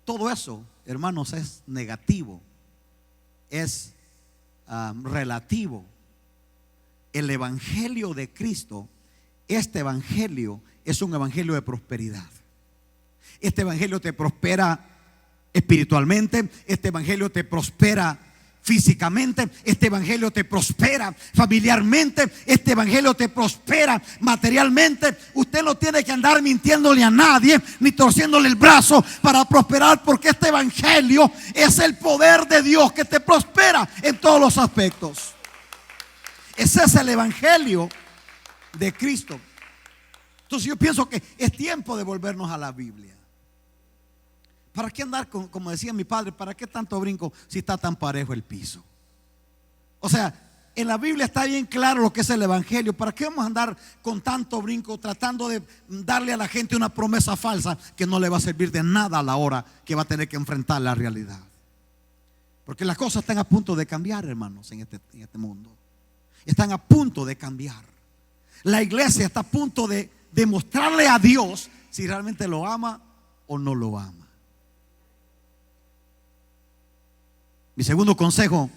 Todo eso, hermanos, es negativo, es relativo. El evangelio de Cristo, este evangelio es un evangelio de prosperidad. Este evangelio te prospera espiritualmente, este evangelio te prospera físicamente, este evangelio te prospera familiarmente, este evangelio te prospera materialmente. Usted no tiene que andar mintiéndole a nadie ni torciéndole el brazo para prosperar, porque este evangelio es el poder de Dios que te prospera en todos los aspectos. Ese es el evangelio de Cristo. Entonces yo pienso que es tiempo de volvernos a la Biblia. ¿Para qué andar como decía mi padre? ¿Para qué tanto brinco si está tan parejo el piso? O sea, en la Biblia está bien claro lo que es el evangelio. ¿Para qué vamos a andar con tanto brinco tratando de darle a la gente una promesa falsa que no le va a servir de nada a la hora que va a tener que enfrentar la realidad? Porque las cosas están a punto de cambiar, hermanos, en este mundo. Están a punto de cambiar. La iglesia está a punto de demostrarle a Dios si realmente lo ama o no lo ama. Mi segundo consejo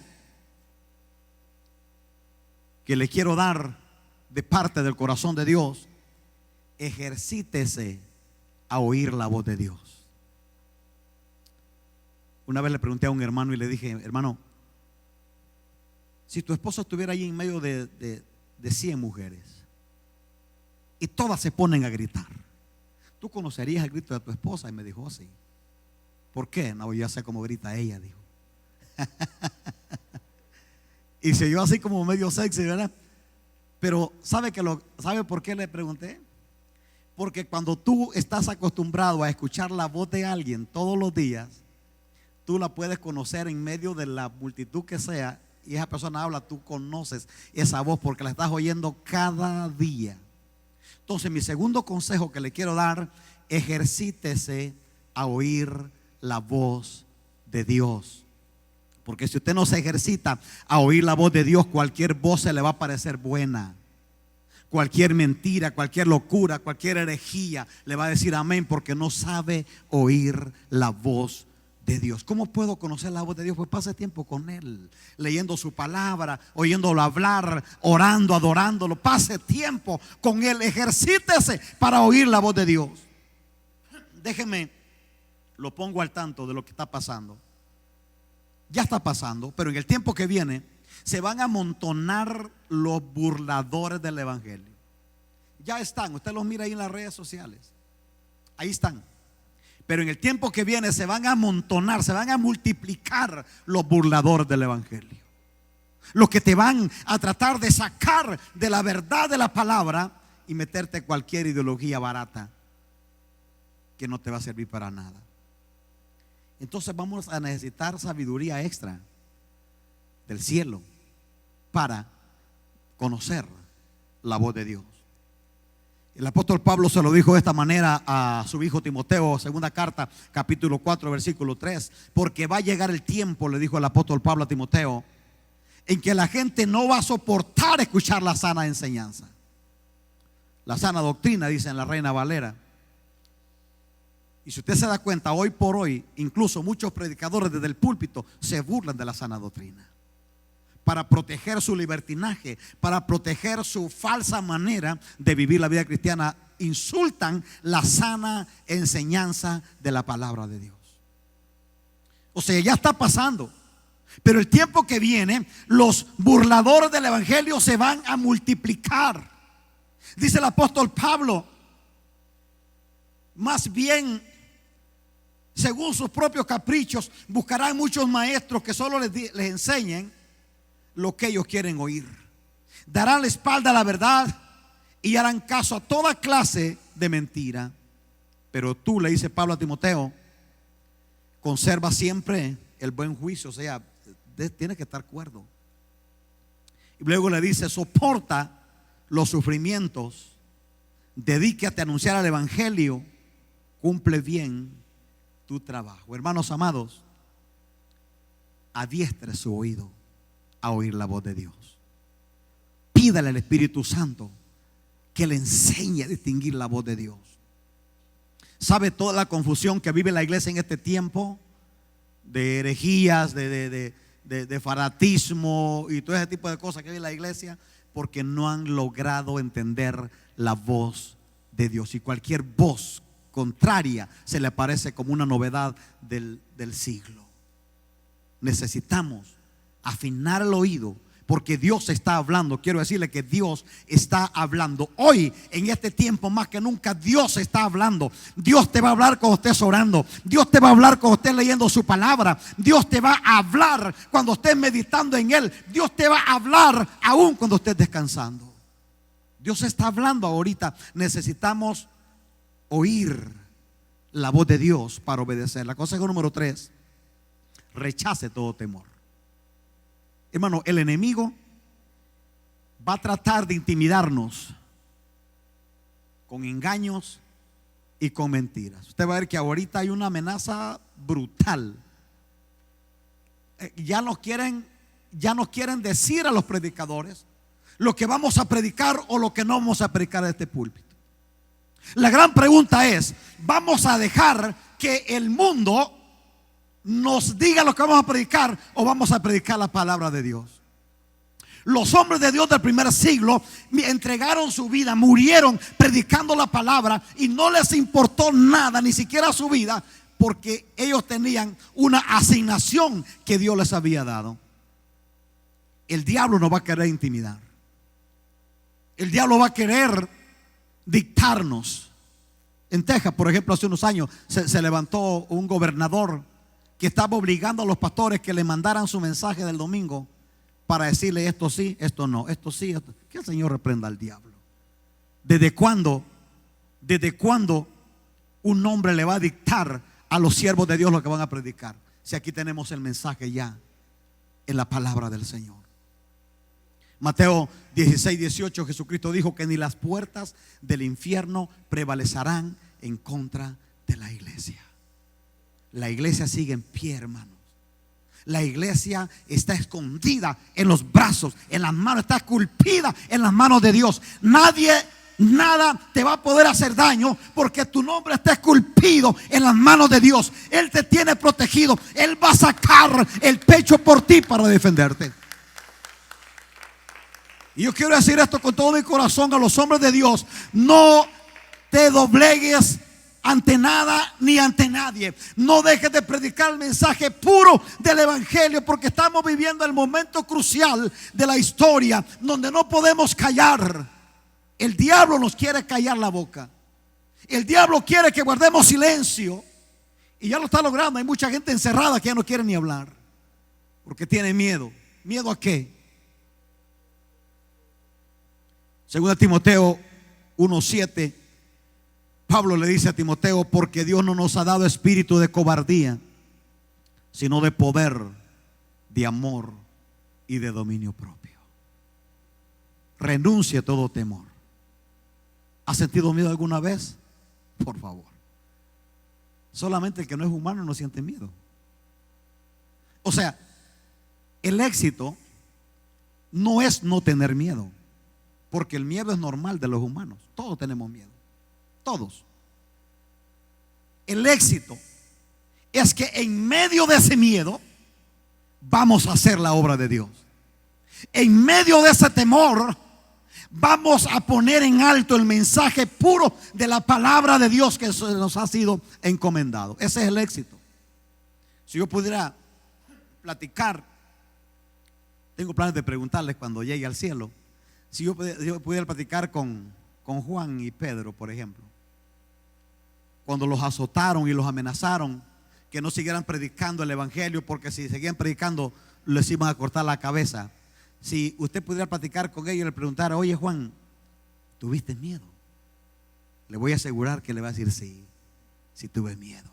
que le quiero dar de parte del corazón de Dios: ejercítese a oír la voz de Dios. Una vez le pregunté a un hermano y le dije: hermano, si tu esposa estuviera ahí en medio de 100 mujeres y todas se ponen a gritar, ¿tú conocerías el grito de tu esposa? Y me dijo: sí. ¿Por qué? No, yo sé cómo grita ella, dijo. Y se oyó así como medio sexy, ¿verdad? Pero ¿sabe por qué le pregunté? Porque cuando tú estás acostumbrado a escuchar la voz de alguien todos los días, tú la puedes conocer en medio de la multitud que sea, y esa persona habla, tú conoces esa voz porque la estás oyendo cada día. Entonces, mi segundo consejo que le quiero dar: ejercítese a oír la voz de Dios. Porque si usted no se ejercita a oír la voz de Dios, cualquier voz se le va a parecer buena. Cualquier mentira, cualquier locura, cualquier herejía le va a decir amén, porque no sabe oír la voz de Dios. ¿Cómo puedo conocer la voz de Dios? Pues pase tiempo con Él, leyendo su palabra, oyéndolo hablar, orando, adorándolo. Pase tiempo con Él, ejercítese para oír la voz de Dios. Déjeme, lo pongo al tanto de lo que está pasando. Ya está pasando, pero en el tiempo que viene se van a amontonar los burladores del evangelio. Ya están, usted los mira ahí en las redes sociales, ahí están. Pero en el tiempo que viene se van a amontonar, se van a multiplicar los burladores del evangelio, los que te van a tratar de sacar de la verdad de la palabra y meterte cualquier ideología barata que no te va a servir para nada. Entonces vamos a necesitar sabiduría extra del cielo para conocer la voz de Dios. El apóstol Pablo se lo dijo de esta manera a su hijo Timoteo, segunda carta, capítulo 4, versículo 3. Porque va a llegar el tiempo, le dijo el apóstol Pablo a Timoteo, en que la gente no va a soportar escuchar la sana enseñanza, la sana doctrina, dice en la Reina Valera. Y si usted se da cuenta, hoy por hoy, incluso muchos predicadores desde el púlpito se burlan de la sana doctrina para proteger su libertinaje, para proteger su falsa manera de vivir la vida cristiana. Insultan la sana enseñanza de la palabra de Dios. O sea, ya está pasando. Pero el tiempo que viene, los burladores del evangelio se van a multiplicar. Dice el apóstol Pablo: más bien, según sus propios caprichos, buscarán muchos maestros que solo les enseñen lo que ellos quieren oír. Darán la espalda a la verdad y harán caso a toda clase de mentira. Pero tú, le dice Pablo a Timoteo, conserva siempre el buen juicio. O sea, tienes que estar cuerdo. Y luego le dice: soporta los sufrimientos, dedícate a anunciar el evangelio, cumple bien tu trabajo. Hermanos amados, adiestre su oído a oír la voz de Dios. Pídale al Espíritu Santo que le enseñe a distinguir la voz de Dios. ¿Sabe toda la confusión que vive la iglesia en este tiempo? De herejías, de fanatismo y todo ese tipo de cosas que vive la iglesia, porque no han logrado entender la voz de Dios. Y cualquier voz contraria se le parece como una novedad del siglo. Necesitamos afinar el oído, porque Dios está hablando. Quiero decirle que Dios está hablando hoy, en este tiempo más que nunca. Dios está hablando. Dios te va a hablar cuando estés orando. Dios te va a hablar cuando estés leyendo su palabra. Dios te va a hablar cuando estés meditando en Él. Dios te va a hablar aún cuando estés descansando. Dios está hablando ahorita. Necesitamos oír la voz de Dios para obedecer. La consejo número 3: rechace todo temor. Hermano, el enemigo va a tratar de intimidarnos con engaños y con mentiras. Usted va a ver que ahorita hay una amenaza brutal. Ya nos quieren decir a los predicadores lo que vamos a predicar o lo que no vamos a predicar de este púlpito. La gran pregunta es: ¿vamos a dejar que el mundo nos diga lo que vamos a predicar o vamos a predicar la palabra de Dios? Los hombres de Dios del primer siglo entregaron su vida, murieron predicando la palabra y no les importó nada, ni siquiera su vida, porque ellos tenían una asignación que Dios les había dado. El diablo no va a querer intimidar. El diablo va a querer dictarnos. En Texas, por ejemplo, hace unos años se levantó un gobernador que estaba obligando a los pastores que le mandaran su mensaje del domingo para decirle esto sí, esto no, esto sí, esto. Que el Señor reprenda al diablo. ¿Desde cuándo un hombre le va a dictar a los siervos de Dios lo que van a predicar? Si aquí tenemos el mensaje ya en la palabra del Señor. Mateo 16:18, Jesucristo dijo que ni las puertas del infierno prevalecerán en contra de la iglesia. La iglesia sigue en pie, hermanos. La iglesia está escondida en los brazos, en las manos, está esculpida en las manos de Dios. Nada te va a poder hacer daño porque tu nombre está esculpido en las manos de Dios. Él te tiene protegido. Él va a sacar el pecho por ti para defenderte. Y yo quiero decir esto con todo mi corazón a los hombres de Dios: no te doblegues ante nada ni ante nadie. No dejes de predicar el mensaje puro del evangelio, porque estamos viviendo el momento crucial de la historia donde no podemos callar. El diablo nos quiere callar la boca. El diablo quiere que guardemos silencio, y ya lo está logrando. Hay mucha gente encerrada que ya no quiere ni hablar porque tiene miedo. ¿Miedo a qué? Según Timoteo 1:7, Pablo le dice a Timoteo: porque Dios no nos ha dado espíritu de cobardía, sino de poder, de amor y de dominio propio. Renuncie a todo temor. ¿Has sentido miedo alguna vez? Por favor. Solamente el que no es humano no siente miedo. O sea, el éxito no es no tener miedo, porque el miedo es normal de los humanos. Todos tenemos miedo. Todos. El éxito es que en medio de ese miedo vamos a hacer la obra de Dios. En medio de ese temor vamos a poner en alto el mensaje puro de la palabra de Dios que nos ha sido encomendado. Ese es el éxito. Si yo pudiera platicar, tengo planes de preguntarles cuando llegue al cielo. Si yo pudiera platicar con Juan y Pedro, por ejemplo, cuando los azotaron y los amenazaron que no siguieran predicando el evangelio, porque si seguían predicando les iban a cortar la cabeza. Si usted pudiera platicar con ellos y le preguntara: oye, Juan, ¿tuviste miedo? Le voy a asegurar que le va a decir: sí tuve miedo.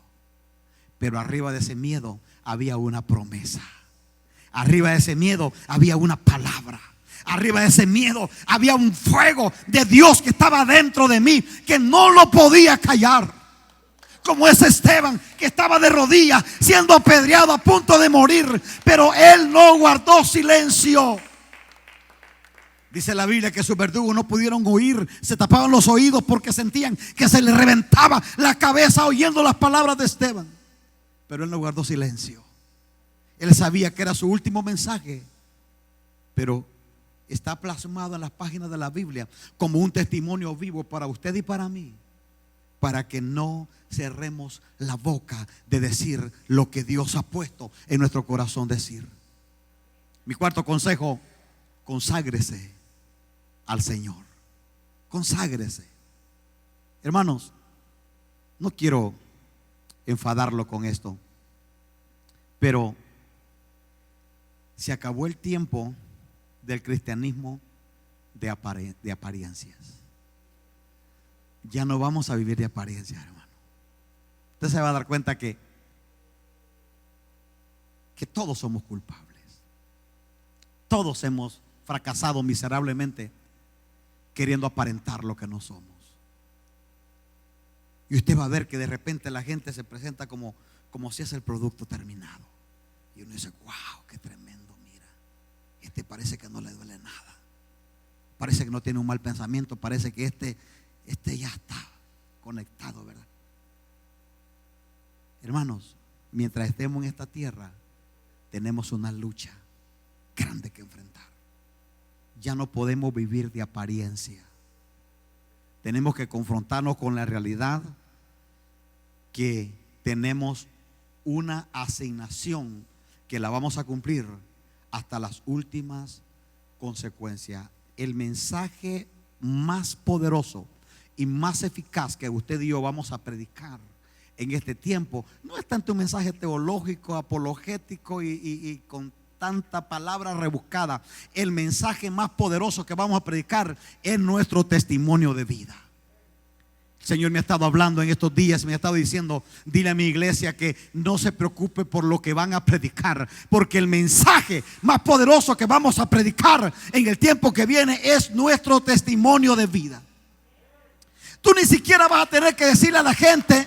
Pero arriba de ese miedo había una promesa. Arriba de ese miedo había una palabra. Arriba de ese miedo había un fuego de Dios que estaba dentro de mí, que no lo podía callar. Como ese Esteban que estaba de rodillas siendo apedreado, a punto de morir, pero él no guardó silencio. Dice la Biblia que sus verdugos no pudieron oír, se tapaban los oídos porque sentían que se les reventaba la cabeza oyendo las palabras de Esteban. Pero él no guardó silencio. Él sabía que era su último mensaje, pero está plasmado en las páginas de la Biblia como un testimonio vivo para usted y para mí, para que no cerremos la boca de decir lo que Dios ha puesto en nuestro corazón decir. Mi cuarto consejo: conságrese al Señor. Conságrese. Hermanos, no quiero enfadarlo con esto, pero se acabó el tiempo del cristianismo de apariencias. Ya no vamos a vivir de apariencias, hermano. Usted se va a dar cuenta que todos somos culpables. Todos hemos fracasado miserablemente queriendo aparentar lo que no somos. Y usted va a ver que de repente la gente se presenta como si es el producto terminado. Y uno dice: wow, qué tremendo, mira. Este parece que no le duele nada. Parece que no tiene un mal pensamiento. Parece que este ya está conectado, ¿verdad? Hermanos, mientras estemos en esta tierra, tenemos una lucha grande que enfrentar. ya no podemos vivir de apariencia. Tenemos que confrontarnos con la realidad que tenemos una asignación que la vamos a cumplir hasta las últimas consecuencias. El mensaje más poderoso y más eficaz que usted y yo vamos a predicar en este tiempo no es tanto un mensaje teológico, apologético y con tanta palabra rebuscada. El mensaje más poderoso que vamos a predicar es nuestro testimonio de vida. El Señor me ha estado hablando en estos días, me ha estado diciendo: dile a mi iglesia que no se preocupe por lo que van a predicar, porque el mensaje más poderoso que vamos a predicar en el tiempo que viene es nuestro testimonio de vida. Tú ni siquiera vas a tener que decirle a la gente,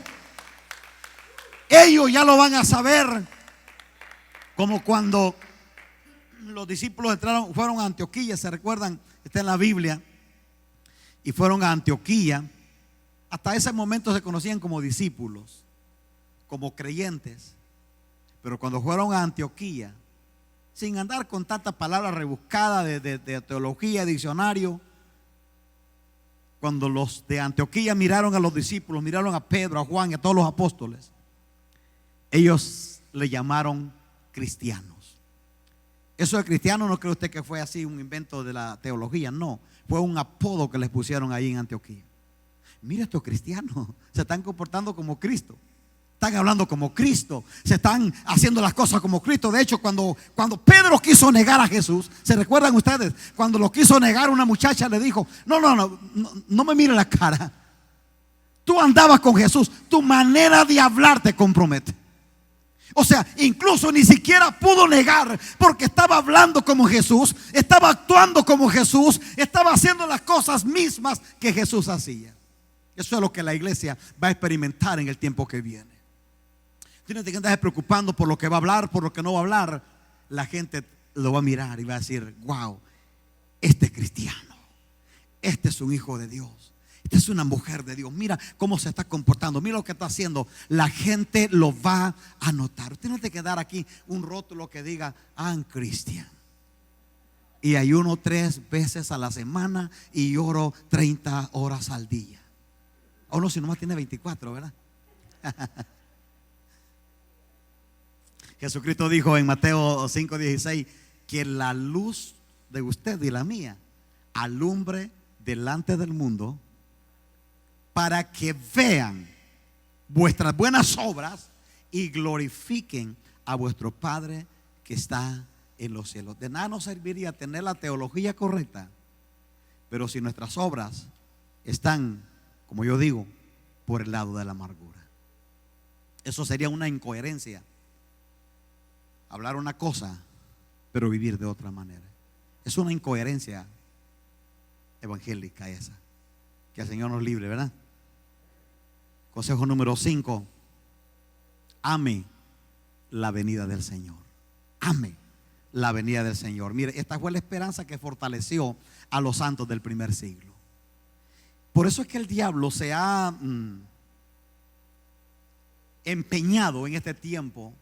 ellos ya lo van a saber. Como cuando los discípulos fueron a Antioquía, ¿se recuerdan? Está en la Biblia. Y fueron a Antioquía. Hasta ese momento se conocían como discípulos, como creyentes. Pero cuando fueron a Antioquía, sin andar con tantas palabras rebuscadas de teología, diccionario, cuando los de Antioquía miraron a los discípulos, miraron a Pedro, a Juan y a todos los apóstoles, ellos le llamaron cristianos. Eso de cristiano no cree usted que fue así un invento de la teología, no, fue un apodo que les pusieron ahí en Antioquía. Mira, estos cristianos se están comportando como Cristo, están hablando como Cristo, se están haciendo las cosas como Cristo. De hecho, cuando Pedro quiso negar a Jesús, ¿se recuerdan ustedes? Cuando lo quiso negar, una muchacha le dijo: no me mire la cara, tú andabas con Jesús, tu manera de hablar te compromete. O sea, incluso ni siquiera pudo negar, porque estaba hablando como Jesús, estaba actuando como Jesús, estaba haciendo las cosas mismas que Jesús hacía. Eso es lo que la iglesia va a experimentar en el tiempo que viene. Tienes que andar preocupando por lo que va a hablar, por lo que no va a hablar. La gente lo va a mirar y va a decir: wow, este es cristiano, este es un hijo de Dios, esta es una mujer de Dios. Mira cómo se está comportando, mira lo que está haciendo. La gente lo va a notar. Usted no tiene que dar aquí un rótulo que diga I'm Christian y ayuno 3 veces a la semana y oro 30 horas al día. O no, si nomás tiene 24, ¿verdad? Jesucristo dijo en Mateo 5:16 que la luz de usted y la mía alumbre delante del mundo, para que vean vuestras buenas obras y glorifiquen a vuestro Padre que está en los cielos. De nada nos serviría tener la teología correcta, pero si nuestras obras están, como yo digo, por el lado de la amargura, eso sería una incoherencia. Hablar una cosa, pero vivir de otra manera. Es una incoherencia evangélica esa. Que el Señor nos libre, ¿verdad? Consejo número 5: ame la venida del Señor. Ame la venida del Señor. Mire, esta fue la esperanza que fortaleció a los santos del primer siglo. Por eso es que el diablo se ha empeñado en este tiempo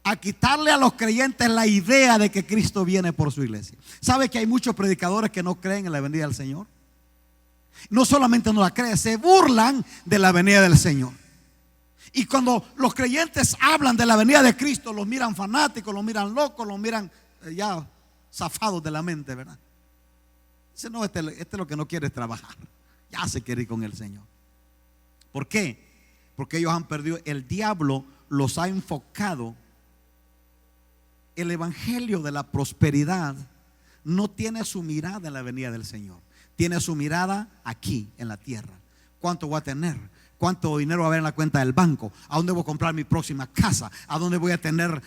a quitarle a los creyentes la idea de que Cristo viene por su iglesia. ¿Sabe que hay muchos predicadores que no creen en la venida del Señor? No solamente no la creen, se burlan de la venida del Señor. Y cuando los creyentes hablan de la venida de Cristo, los miran fanáticos, los miran locos, los miran ya zafados de la mente, ¿verdad? Dice: no, este es lo que no quiere trabajar, ya se quiere ir con el Señor. ¿Por qué? Porque ellos han perdido. El diablo los ha enfocado. El evangelio de la prosperidad no tiene su mirada en la venida del Señor, tiene su mirada aquí en la tierra. ¿Cuánto voy a tener? ¿Cuánto dinero va a haber en la cuenta del banco? ¿A dónde voy a comprar mi próxima casa? ¿A dónde voy a tener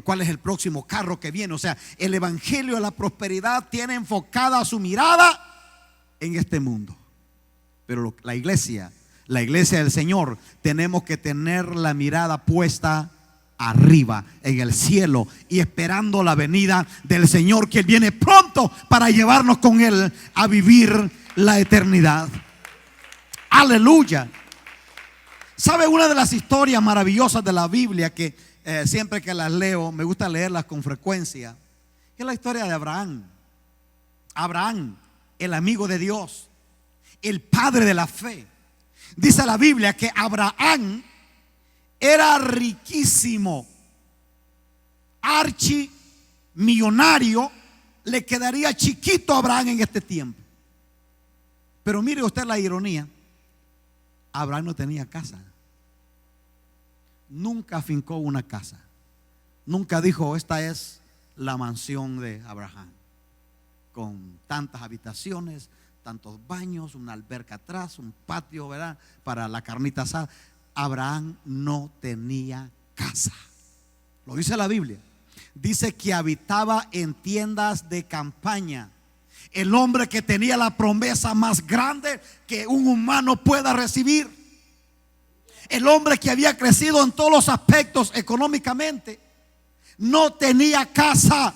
cuál es el próximo carro que viene? O sea, el evangelio de la prosperidad tiene enfocada su mirada en este mundo. Pero la iglesia del Señor, tenemos que tener la mirada puesta arriba en el cielo y esperando la venida del Señor, que viene pronto para llevarnos con Él a vivir la eternidad. Aleluya. ¿Sabe una de las historias maravillosas de la Biblia que siempre que las leo me gusta leerlas con frecuencia? Es la historia de Abraham. Abraham, el amigo de Dios, el padre de la fe. Dice la Biblia que Abraham era riquísimo, archimillonario. Le quedaría chiquito a Abraham en este tiempo. Pero mire usted la ironía. Abraham no tenía casa. Nunca afincó una casa. Nunca dijo: esta es la mansión de Abraham, con tantas habitaciones, tantos baños, una alberca atrás, un patio, ¿verdad?, para la carnita asada. Abraham no tenía casa. Lo dice la Biblia. Dice que habitaba en tiendas de campaña. El hombre que tenía la promesa más grande que un humano pueda recibir. El hombre que había crecido en todos los aspectos económicamente. No tenía casa,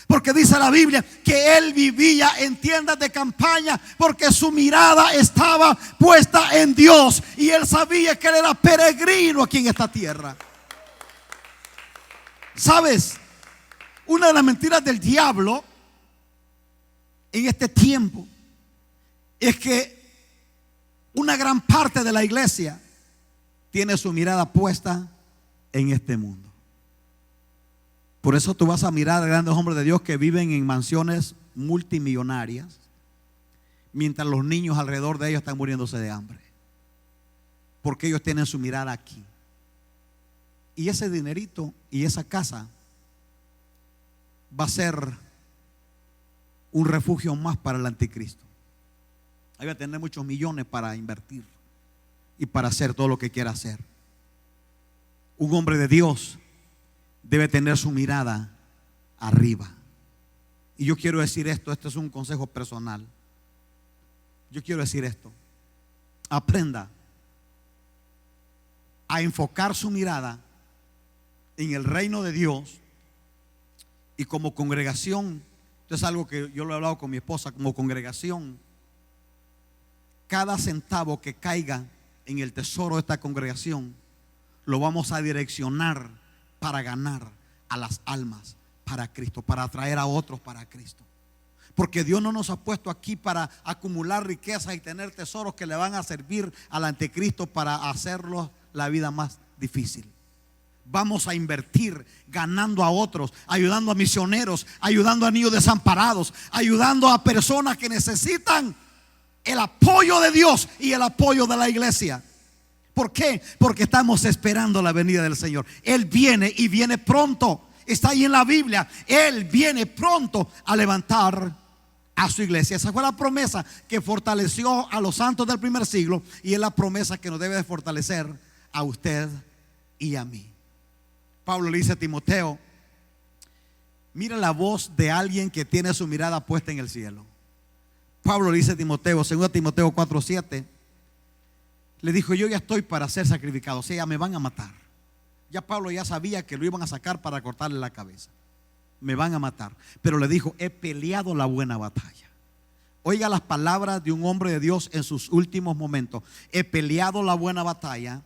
porque dice la Biblia que él vivía en tiendas de campaña, porque su mirada estaba puesta en Dios y él sabía que él era peregrino aquí en esta tierra. ¿Sabes? Una de las mentiras del diablo en este tiempo es que una gran parte de la iglesia tiene su mirada puesta en este mundo. Por eso tú vas a mirar a grandes hombres de Dios que viven en mansiones multimillonarias, mientras los niños alrededor de ellos están muriéndose de hambre, porque ellos tienen su mirada aquí. Y ese dinerito y esa casa va a ser un refugio más para el anticristo. Ahí va a tener muchos millones para invertir y para hacer todo lo que quiera hacer. Un hombre de Dios debe tener su mirada arriba. Y yo quiero decir esto es un consejo personal. Yo quiero decir esto: aprenda a enfocar su mirada en el reino de Dios. Y como congregación, esto es algo que yo lo he hablado con mi esposa, como congregación, cada centavo que caiga en el tesoro de esta congregación lo vamos a direccionar para ganar a las almas para Cristo, para atraer a otros para Cristo. Porque Dios no nos ha puesto aquí para acumular riquezas y tener tesoros que le van a servir al anticristo para hacerlo la vida más difícil. Vamos a invertir ganando a otros, ayudando a misioneros, ayudando a niños desamparados, ayudando a personas que necesitan el apoyo de Dios y el apoyo de la iglesia. ¿Por qué? Porque estamos esperando la venida del Señor. Él viene y viene pronto. Está ahí en la Biblia. Él viene pronto a levantar a su iglesia. Esa fue la promesa que fortaleció a los santos del primer siglo, y es la promesa que nos debe de fortalecer a usted y a mí. Pablo le dice a Timoteo: mira la voz de alguien que tiene su mirada puesta en el cielo. Pablo le dice a Timoteo, 2 Timoteo 4:7, le dijo: yo ya estoy para ser sacrificado, o sea, ya me van a matar. Ya Pablo ya sabía que lo iban a sacar para cortarle la cabeza. Me van a matar. Pero le dijo: he peleado la buena batalla. Oiga las palabras de un hombre de Dios en sus últimos momentos: he peleado la buena batalla,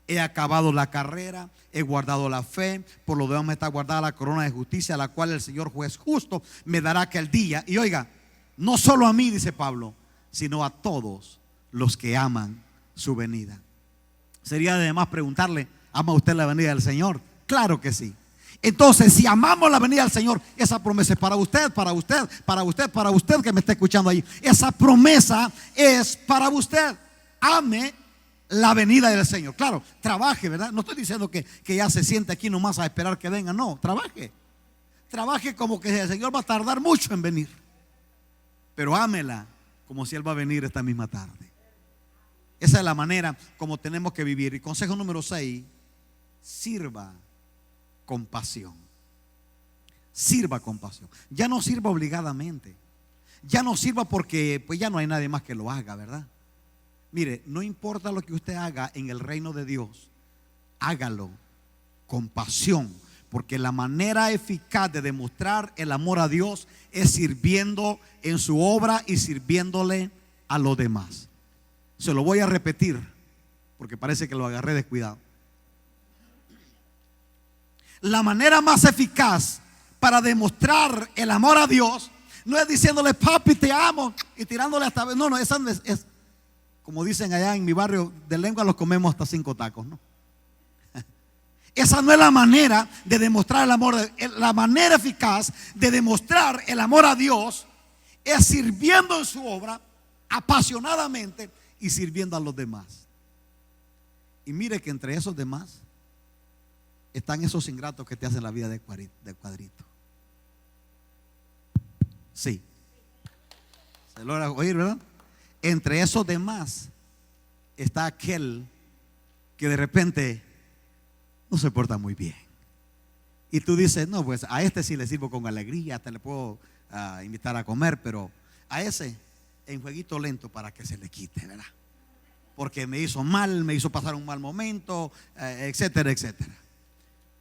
he acabado la carrera, he guardado la fe, por lo demás me está guardada la corona de justicia, la cual el Señor juez justo me dará aquel día. Y oiga, no solo a mí, dice Pablo, sino a todos los que aman su venida. Sería además preguntarle: ¿ama usted la venida del Señor? Claro que sí. Entonces, si amamos la venida del Señor, esa promesa es para usted, para usted, para usted, para usted que me está escuchando ahí. Esa promesa es para usted. Ame la venida del Señor. Claro, trabaje, ¿verdad? No estoy diciendo que ya se siente aquí nomás a esperar que venga. No, trabaje. Trabaje como que el Señor va a tardar mucho en venir. Pero ámela como si Él va a venir esta misma tarde. Esa es la manera como tenemos que vivir. Y consejo número 6: sirva con pasión. Sirva con pasión. Ya no sirva obligadamente. Ya no sirva porque pues ya no hay nadie más que lo haga, ¿verdad? Mire, no importa lo que usted haga en el reino de Dios, hágalo con pasión, porque la manera eficaz de demostrar el amor a Dios es sirviendo en su obra y sirviéndole a los demás. Se lo voy a repetir porque parece que lo agarré descuidado. La manera más eficaz para demostrar el amor a Dios No es diciéndole papi te amo y tirándole hasta, no, esa no es, como dicen allá en mi barrio, de lengua los comemos hasta 5 tacos, ¿no? Esa no es la manera de demostrar el amor. La manera eficaz de demostrar el amor a Dios es sirviendo en su obra apasionadamente y sirviendo a los demás. Y mire que entre esos demás están esos ingratos que te hacen la vida de cuadrito. Sí, se logra oír, ¿verdad? Entre esos demás está aquel que de repente no se porta muy bien. Y tú dices, no, pues a este sí le sirvo con alegría, hasta le puedo invitar a comer, pero a ese en jueguito lento para que se le quite, ¿verdad? Porque me hizo mal, me hizo pasar un mal momento, etcétera, etcétera.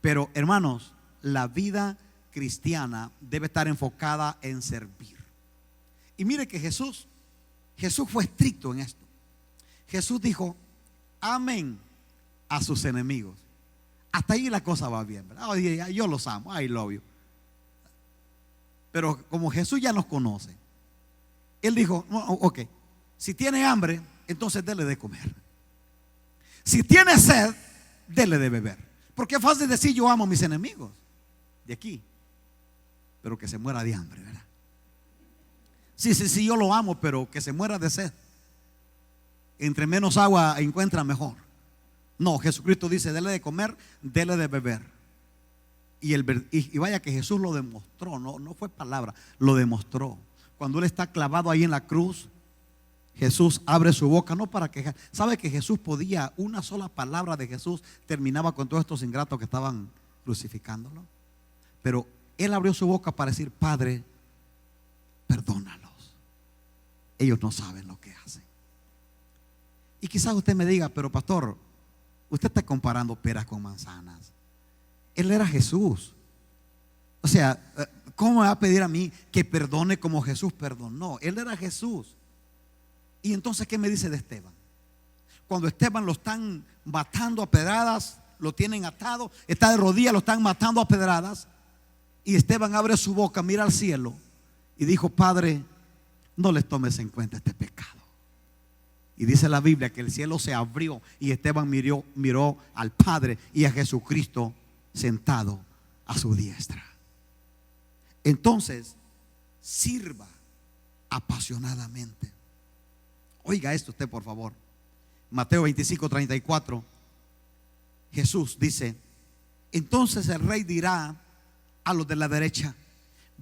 Pero hermanos, la vida cristiana debe estar enfocada en servir. Y mire que Jesús fue estricto en esto. Jesús dijo, amen a sus enemigos. Hasta ahí la cosa va bien, ¿verdad? Oye, yo los amo, I love you. Pero como Jesús ya nos conoce, Él dijo, no, ok, si tiene hambre, entonces dele de comer. Si tiene sed, dele de beber. Porque es fácil decir yo amo a mis enemigos de aquí, pero que se muera de hambre, ¿verdad? Sí, yo lo amo, pero que se muera de sed. Entre menos agua encuentra mejor. No, Jesucristo dice, dele de comer, dele de beber. Y vaya que Jesús lo demostró, no fue palabra, lo demostró. Cuando Él está clavado ahí en la cruz, Jesús abre su boca, no para quejar. ¿Sabe que Jesús podía, una sola palabra de Jesús terminaba con todos estos ingratos que estaban crucificándolo? Pero Él abrió su boca para decir, Padre, perdónalos. Ellos no saben lo que hacen. Y quizás usted me diga, pero pastor, usted está comparando peras con manzanas. Él era Jesús. O sea, ¿cómo me va a pedir a mí que perdone como Jesús perdonó? Él era Jesús. Y entonces, ¿qué me dice de Esteban? Cuando Esteban lo están matando a pedradas, lo tienen atado, está de rodillas, lo están matando a pedradas, y Esteban abre su boca, mira al cielo y dijo, Padre, no les tomes en cuenta este pecado. Y dice la Biblia que el cielo se abrió y Esteban miró al Padre y a Jesucristo sentado a su diestra. Entonces, sirva apasionadamente. Oiga esto usted, por favor. Mateo 25:34. Jesús dice, entonces el rey dirá a los de la derecha,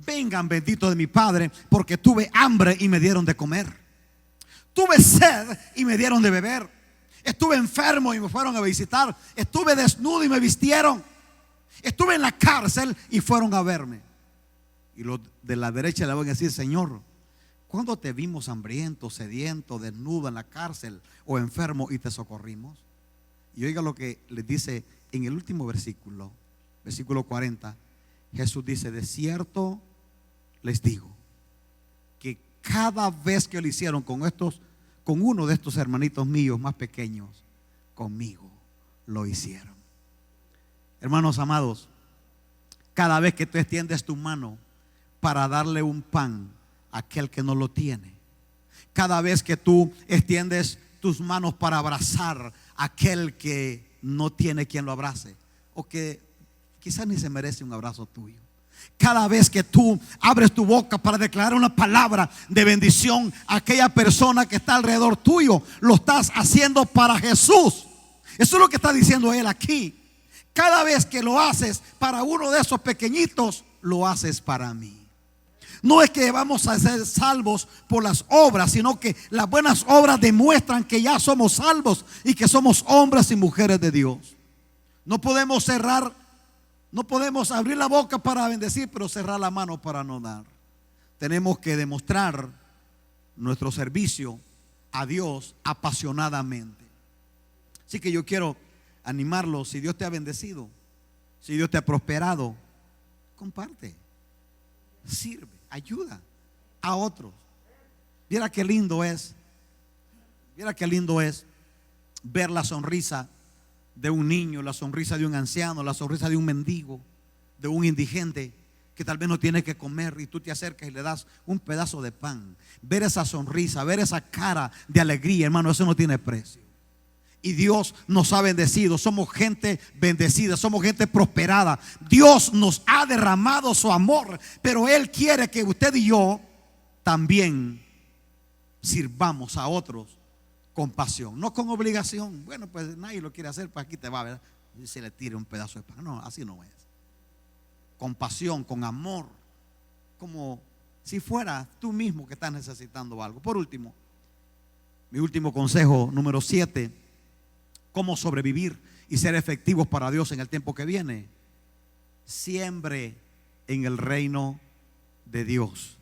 vengan benditos de mi Padre, porque tuve hambre y me dieron de comer, tuve sed y me dieron de beber, estuve enfermo y me fueron a visitar, estuve desnudo y me vistieron, estuve en la cárcel y fueron a verme. Y los de la derecha le van a decir, Señor, ¿cuándo te vimos hambriento, sediento, desnudo en la cárcel o enfermo y te socorrimos? Y oiga lo que les dice en el último versículo, versículo 40. Jesús dice, de cierto les digo que cada vez que lo hicieron con uno de estos hermanitos míos más pequeños, conmigo lo hicieron. Hermanos amados, cada vez que tú extiendes tu mano para darle un pan a aquel que no lo tiene, cada vez que tú extiendes tus manos para abrazar a aquel que no tiene quien lo abrace, o que quizás ni se merece un abrazo tuyo, cada vez que tú abres tu boca para declarar una palabra de bendición a aquella persona que está alrededor tuyo, lo estás haciendo para Jesús. Eso es lo que está diciendo Él aquí. Cada vez que lo haces para uno de esos pequeñitos, lo haces para mí. No es que vamos a ser salvos por las obras, sino que las buenas obras demuestran que ya somos salvos y que somos hombres y mujeres de Dios. No podemos abrir la boca para bendecir, pero cerrar la mano para no dar. Tenemos que demostrar nuestro servicio a Dios apasionadamente. Así que yo quiero animarlos. Si Dios te ha bendecido, si Dios te ha prosperado, comparte, sirve, ayuda a otros. Viera qué lindo es ver la sonrisa de un niño, la sonrisa de un anciano, la sonrisa de un mendigo, de un indigente que tal vez no tiene que comer y tú te acercas y le das un pedazo de pan. Ver esa sonrisa, ver esa cara de alegría, hermano, eso no tiene precio. Y Dios nos ha bendecido, somos gente bendecida, somos gente prosperada. Dios nos ha derramado su amor, pero Él quiere que usted y yo también sirvamos a otros con pasión, no con obligación. Bueno, pues nadie lo quiere hacer, pues aquí te va, ¿verdad? Y se le tire un pedazo de pan. No, así no es. Con pasión, con amor, como si fuera tú mismo que estás necesitando algo. Por último, mi último consejo, número 7, cómo sobrevivir y ser efectivos para Dios en el tiempo que viene. Siembre en el reino de Dios.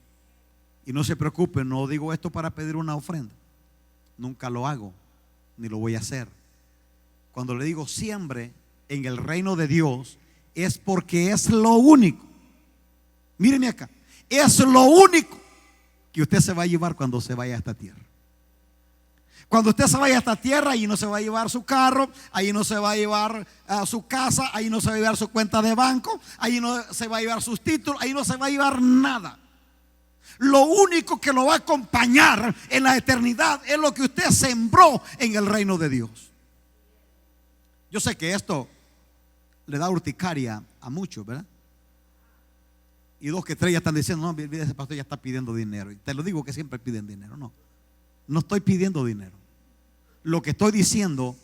Y no se preocupen, no digo esto para pedir una ofrenda. Nunca lo hago, ni lo voy a hacer. Cuando le digo siembre en el reino de Dios, es porque es lo único. Míreme acá, es lo único que usted se va a llevar cuando se vaya a esta tierra. Cuando usted se vaya a esta tierra, ahí no se va a llevar su carro, ahí no se va a llevar su casa, ahí no se va a llevar su cuenta de banco, ahí no se va a llevar sus títulos, ahí no se va a llevar nada. Lo único que lo va a acompañar en la eternidad es lo que usted sembró en el reino de Dios. Yo sé que esto le da urticaria a muchos, ¿verdad? Y 2 que 3 ya están diciendo, no, mire, ese pastor ya está pidiendo dinero. Y te lo digo que siempre piden dinero. No estoy pidiendo dinero. Lo que estoy diciendo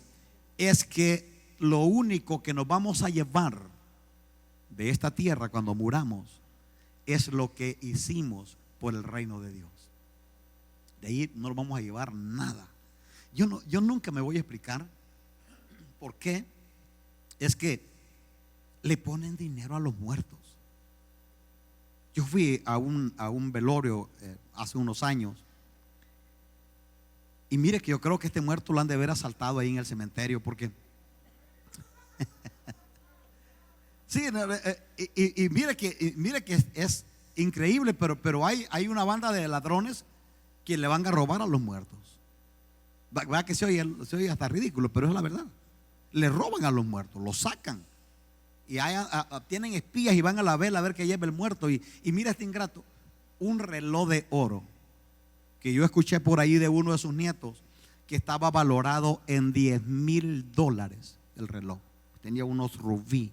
es que lo único que nos vamos a llevar de esta tierra cuando muramos es lo que hicimos por el reino de Dios. De ahí no nos vamos a llevar nada. Yo nunca me voy a explicar por qué es que le ponen dinero a los muertos. Yo fui a un velorio hace unos años. Y mire que yo creo que este muerto lo han de haber asaltado ahí en el cementerio, porque sí, y mire que es increíble, pero hay una banda de ladrones que le van a robar a los muertos. Va que se oye hasta ridículo, pero es la verdad. Le roban a los muertos, los sacan. Y tienen espías y van a la vela a ver qué lleva el muerto. Y mira este ingrato, un reloj de oro que yo escuché por ahí de uno de sus nietos, que estaba valorado en $10,000 el reloj. Tenía unos rubí.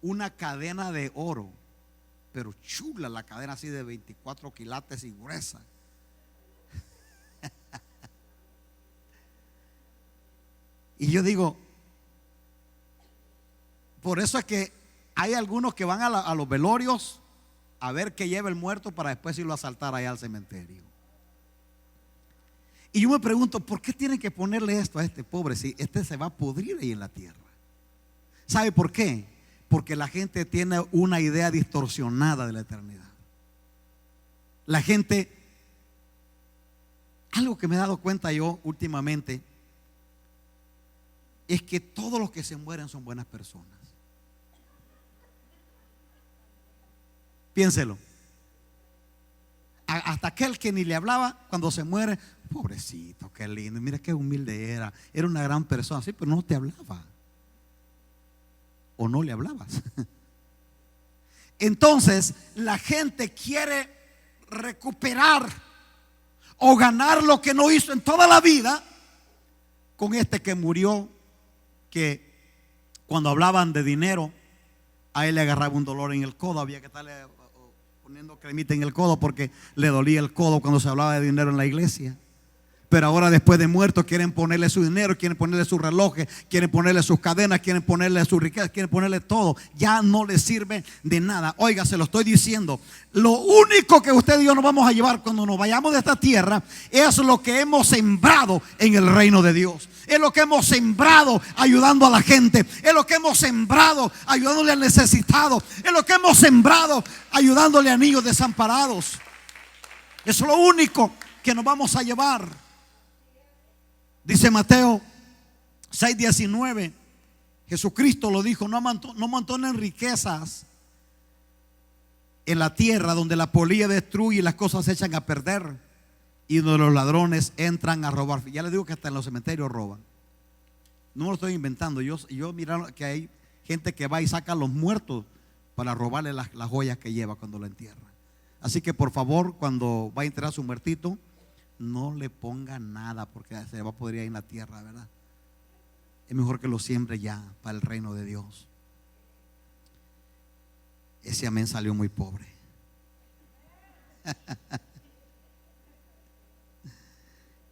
Una cadena de oro, pero chula la cadena, así de 24 quilates y gruesa. Y yo digo, por eso es que hay algunos que van a los velorios a ver qué lleva el muerto para después irlo a asaltar allá al cementerio. Y yo me pregunto, ¿por qué tienen que ponerle esto a este pobre si este se va a pudrir ahí en la tierra? ¿Sabe por qué? Porque la gente tiene una idea distorsionada de la eternidad. La gente, algo que me he dado cuenta yo últimamente, es que todos los que se mueren son buenas personas. Piénselo. Hasta aquel que ni le hablaba, cuando se muere, pobrecito, qué lindo, mira qué humilde era una gran persona, sí, pero no te hablaba o no le hablabas. Entonces la gente quiere recuperar o ganar lo que no hizo en toda la vida con este que murió, que cuando hablaban de dinero a él le agarraba un dolor en el codo, había que estarle poniendo cremita en el codo porque le dolía el codo cuando se hablaba de dinero en la iglesia. Pero ahora, después de muerto, quieren ponerle su dinero, quieren ponerle sus relojes, quieren ponerle sus cadenas, quieren ponerle su riqueza, quieren ponerle todo. Ya no les sirve de nada. Oiga, se lo estoy diciendo, lo único que usted y yo nos vamos a llevar cuando nos vayamos de esta tierra es lo que hemos sembrado en el reino de Dios. Es lo que hemos sembrado ayudando a la gente. Es lo que hemos sembrado ayudándole al necesitado. Es lo que hemos sembrado ayudándole a niños desamparados. Es lo único que nos vamos a llevar. Dice Mateo 6:19, Jesucristo lo dijo: no amontonen riquezas en la tierra donde la polilla destruye y las cosas se echan a perder y donde los ladrones entran a robar. Ya les digo que hasta en los cementerios roban. No me lo estoy inventando. Yo miraron que hay gente que va y saca a los muertos para robarle las joyas que lleva cuando lo entierra. Así que por favor, cuando va a enterrar a su muertito, no le ponga nada, porque se va a podrir ahí en la tierra, ¿verdad? Es mejor que lo siembre ya para el reino de Dios. Ese amén salió muy pobre.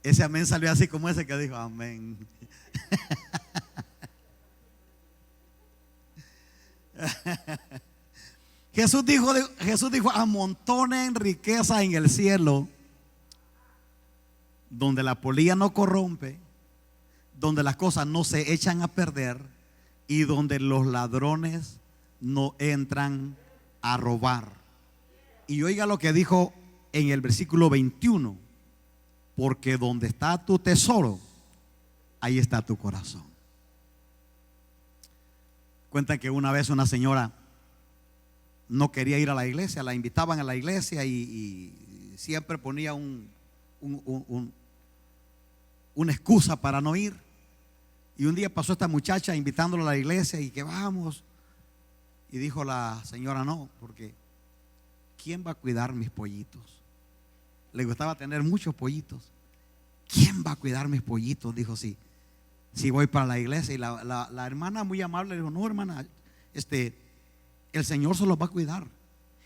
Ese amén salió así como ese que dijo amén. Jesús dijo: amontonen riqueza en el cielo, donde la polilla no corrompe, donde las cosas no se echan a perder y donde los ladrones no entran a robar. Y oiga lo que dijo en el versículo 21: porque donde está tu tesoro, ahí está tu corazón. Cuentan que una vez una señora no quería ir a la iglesia, la invitaban a la iglesia y siempre ponía una excusa para no ir. Y un día pasó esta muchacha invitándola a la iglesia y que vamos. Y dijo la señora: no, porque ¿quién va a cuidar mis pollitos? Le gustaba tener muchos pollitos. ¿Quién va a cuidar mis pollitos? Dijo: sí, si voy para la iglesia. Y la hermana muy amable le dijo: no, hermana, el Señor se los va a cuidar.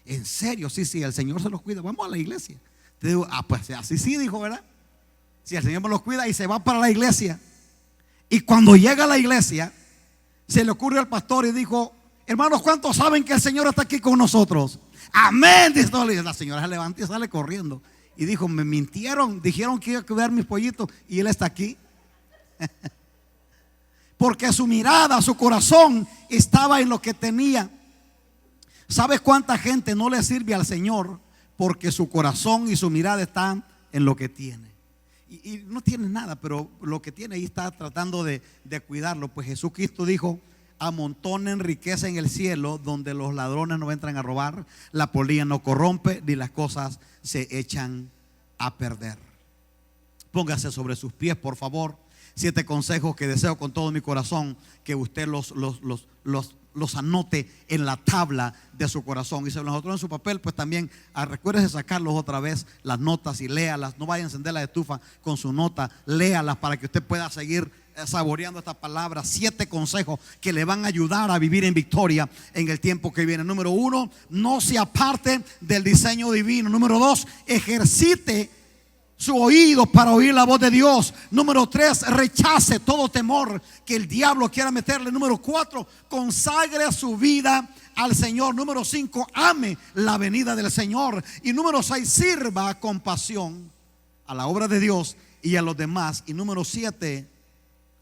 ¿En serio? Sí, el Señor se los cuida. Vamos a la iglesia. Te digo: pues así sí, dijo, ¿verdad? Si el Señor me los cuida, y se va para la iglesia. Y cuando llega a la iglesia, se le ocurrió al pastor y dijo: hermanos, ¿cuántos saben que el Señor está aquí con nosotros? Amén. Dice, la señora se levanta y sale corriendo y dijo: me mintieron, dijeron que iba a cuidar mis pollitos y Él está aquí. Porque su mirada, su corazón estaba en lo que tenía. ¿Sabes cuánta gente no le sirve al Señor? Porque su corazón y su mirada están en lo que tiene. Y no tiene nada, pero lo que tiene ahí está tratando de cuidarlo. Pues Jesucristo dijo: amontonen riqueza en el cielo, donde los ladrones no entran a robar, la polilla no corrompe, ni las cosas se echan a perder. Póngase sobre sus pies, por favor. 7 consejos que deseo con todo mi corazón que usted los anote en la tabla de su corazón. Y si los otros en su papel, pues también recuérdese sacarlos otra vez, las notas, y léalas. No vaya a encender la estufa con su nota, léalas para que usted pueda seguir saboreando esta palabra. 7 consejos que le van a ayudar a vivir en victoria en el tiempo que viene. Número 1, no se aparte del diseño divino. Número 2, ejercite su oído para oír la voz de Dios. Número 3, rechace todo temor que el diablo quiera meterle. Número 4, consagre su vida al Señor. Número 5, ame la venida del Señor. Y número 6, sirva con pasión a la obra de Dios y a los demás. Y número 7,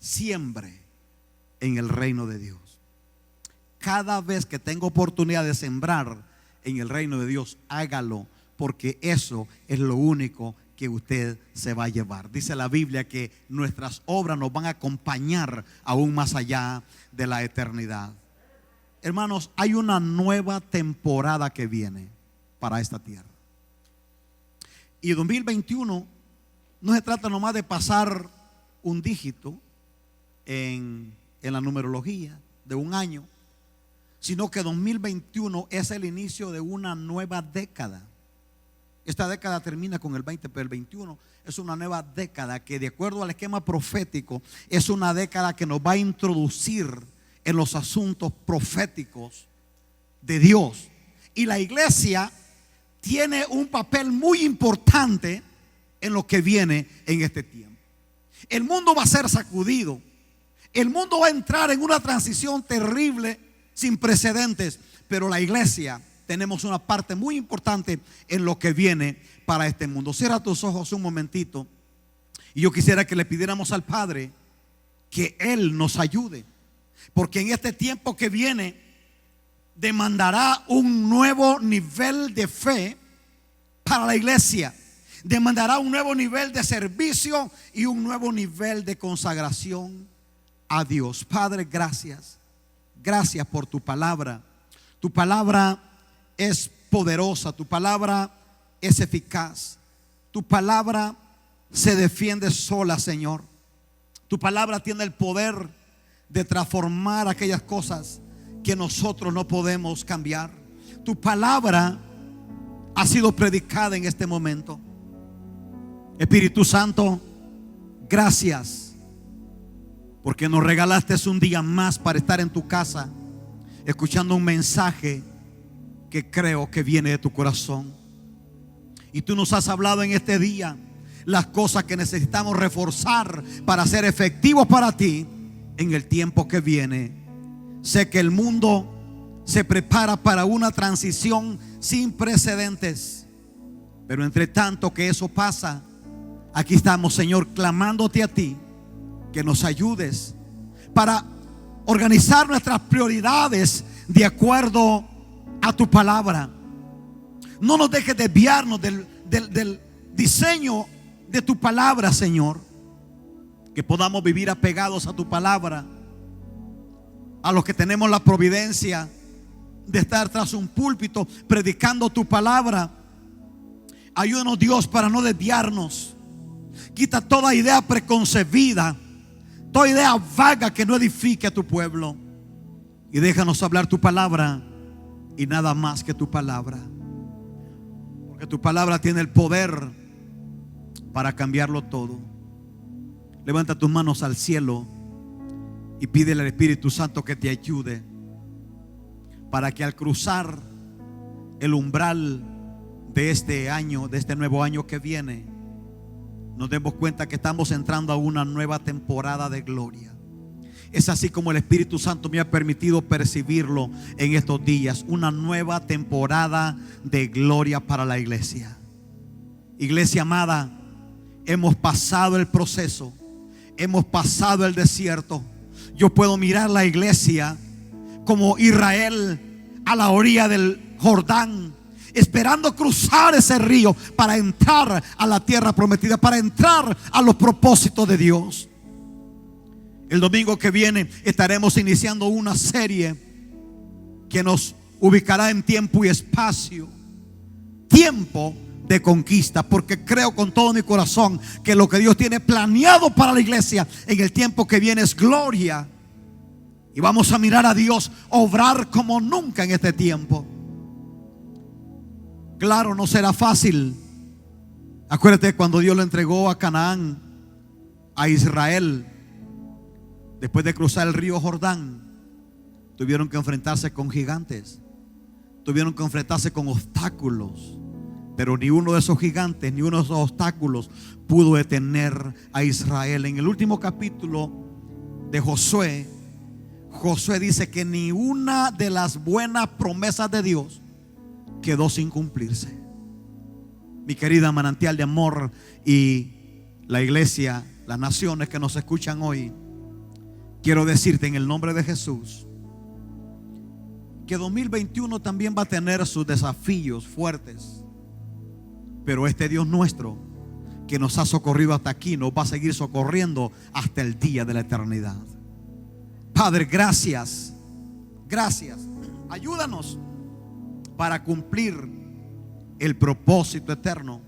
siembre en el reino de Dios. Cada vez que tenga oportunidad de sembrar en el reino de Dios, hágalo, porque eso es lo único que usted se va a llevar. Dice la Biblia que nuestras obras nos van a acompañar aún más allá de la eternidad. Hermanos, hay una nueva temporada que viene para esta tierra. Y 2021 no se trata nomás de pasar un dígito en la numerología de un año, sino que 2021 es el inicio de una nueva década. Esta década termina con el 20, pero el 21 es una nueva década que, de acuerdo al esquema profético, es una década que nos va a introducir en los asuntos proféticos de Dios. Y la iglesia tiene un papel muy importante en lo que viene en este tiempo. El mundo va a ser sacudido. El mundo va a entrar en una transición terrible, sin precedentes, pero la iglesia tenemos una parte muy importante en lo que viene para este mundo. Cierra tus ojos un momentito y yo quisiera que le pidiéramos al Padre que Él nos ayude, porque en este tiempo que viene demandará un nuevo nivel de fe para la iglesia, demandará un nuevo nivel de servicio y un nuevo nivel de consagración a Dios. Padre, gracias por tu palabra. Tu palabra es poderosa, tu palabra es eficaz, tu palabra se defiende sola, Señor. Tu palabra tiene el poder de transformar aquellas cosas que nosotros no podemos cambiar. Tu palabra ha sido predicada en este momento. Espíritu Santo, gracias porque nos regalaste un día más para estar en tu casa, escuchando un mensaje que creo que viene de tu corazón. Y tú nos has hablado en este día las cosas que necesitamos reforzar para ser efectivos para ti en el tiempo que viene. Sé que el mundo se prepara para una transición sin precedentes, pero entre tanto que eso pasa, aquí estamos, Señor, clamándote a ti que nos ayudes para organizar nuestras prioridades de acuerdo a tu palabra. No nos dejes desviarnos del diseño de tu palabra, Señor. Que podamos vivir apegados a tu palabra. A los que tenemos la providencia de estar tras un púlpito predicando tu palabra, ayúdanos, Dios, para no desviarnos. Quita toda idea preconcebida, toda idea vaga que no edifique a tu pueblo, y déjanos hablar tu palabra y nada más que tu palabra, porque tu palabra tiene el poder para cambiarlo todo. Levanta tus manos al cielo y pídele al Espíritu Santo que te ayude para que al cruzar el umbral de este año, de este nuevo año que viene, nos demos cuenta que estamos entrando a una nueva temporada de gloria. Es así como el Espíritu Santo me ha permitido percibirlo en estos días. Una nueva temporada de gloria para la iglesia. Iglesia amada, hemos pasado el proceso, hemos pasado el desierto. Yo puedo mirar la iglesia como Israel a la orilla del Jordán, esperando cruzar ese río para entrar a la tierra prometida, para entrar a los propósitos de Dios. El domingo que viene estaremos iniciando una serie que nos ubicará en tiempo y espacio. Tiempo de conquista, porque creo con todo mi corazón que lo que Dios tiene planeado para la iglesia en el tiempo que viene es gloria. Y vamos a mirar a Dios obrar como nunca en este tiempo. Claro, no será fácil. Acuérdate cuando Dios le entregó a Canaán a Israel. Después de cruzar el río Jordán, tuvieron que enfrentarse con gigantes, tuvieron que enfrentarse con obstáculos, pero ni uno de esos gigantes, ni uno de esos obstáculos pudo detener a Israel. En el último capítulo de Josué, Josué dice que ni una de las buenas promesas de Dios quedó sin cumplirse. Mi querida Manantial de Amor y la iglesia, las naciones que nos escuchan hoy, quiero decirte en el nombre de Jesús que 2021 también va a tener sus desafíos fuertes, pero este Dios nuestro que nos ha socorrido hasta aquí nos va a seguir socorriendo hasta el día de la eternidad. Padre, gracias, gracias. Ayúdanos para cumplir el propósito eterno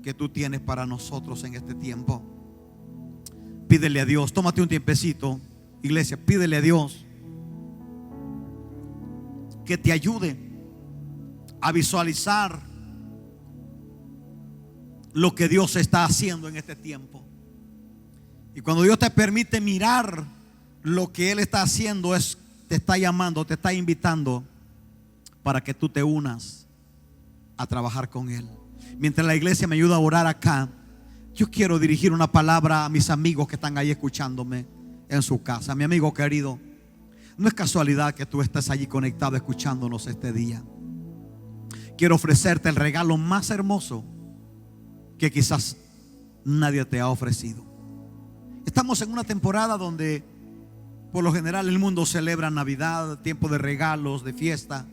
que tú tienes para nosotros en este tiempo. Pídele a Dios, tómate un tiempecito, iglesia, pídele a Dios que te ayude a visualizar lo que Dios está haciendo en este tiempo. Y cuando Dios te permite mirar lo que Él está haciendo, te está llamando, te está invitando para que tú te unas a trabajar con Él. Mientras la iglesia me ayuda a orar acá, yo quiero dirigir una palabra a mis amigos que están ahí escuchándome en su casa. Mi amigo querido, no es casualidad que tú estés allí conectado escuchándonos este día. Quiero ofrecerte el regalo más hermoso que quizás nadie te ha ofrecido. Estamos en una temporada donde por lo general el mundo celebra Navidad, tiempo de regalos, de fiesta.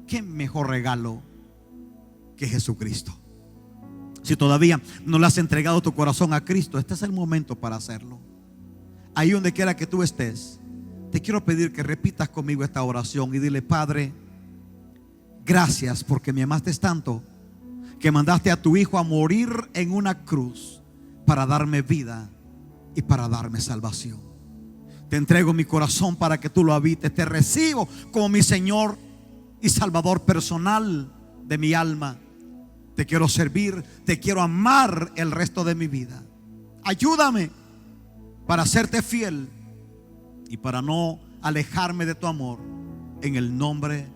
¿Qué mejor regalo que Jesucristo? Si todavía no le has entregado tu corazón a Cristo, este es el momento para hacerlo. Ahí donde quiera que tú estés, te quiero pedir que repitas conmigo esta oración y dile: Padre, gracias porque me amaste tanto que mandaste a tu Hijo a morir en una cruz para darme vida y para darme salvación. Te entrego mi corazón para que tú lo habites. Te recibo como mi Señor y Salvador personal de mi alma. Te quiero servir, te quiero amar el resto de mi vida. Ayúdame para serte fiel y para no alejarme de tu amor, en el nombre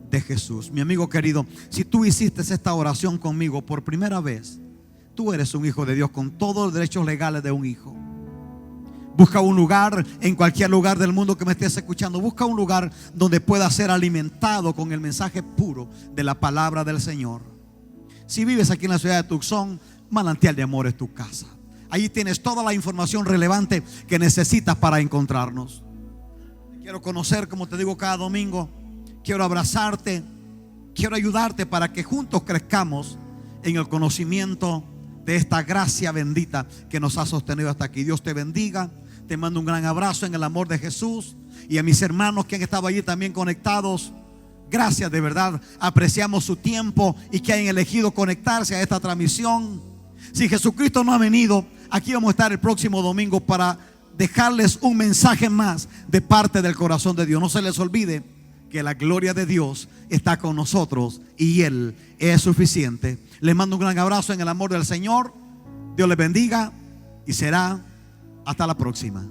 de Jesús. Mi amigo querido, si tú hiciste esta oración conmigo por primera vez, tú eres un hijo de Dios con todos los derechos legales de un hijo. Busca un lugar, en cualquier lugar del mundo que me estés escuchando, busca un lugar donde puedas ser alimentado con el mensaje puro de la palabra del Señor. Si vives aquí en la ciudad de Tucson, Manantial de Amor es tu casa. Allí tienes toda la información relevante que necesitas para encontrarnos. Quiero conocer, como te digo cada domingo. Quiero abrazarte, quiero ayudarte para que juntos crezcamos en el conocimiento de esta gracia bendita que nos ha sostenido hasta aquí. Dios te bendiga. Te mando un gran abrazo en el amor de Jesús. Y a mis hermanos que han estado allí también conectados, gracias, de verdad. Apreciamos su tiempo y que hayan elegido conectarse a esta transmisión. Si Jesucristo no ha venido, aquí vamos a estar el próximo domingo para dejarles un mensaje más de parte del corazón de Dios. No se les olvide que la gloria de Dios está con nosotros y Él es suficiente. Les mando un gran abrazo en el amor del Señor. Dios les bendiga y será hasta la próxima.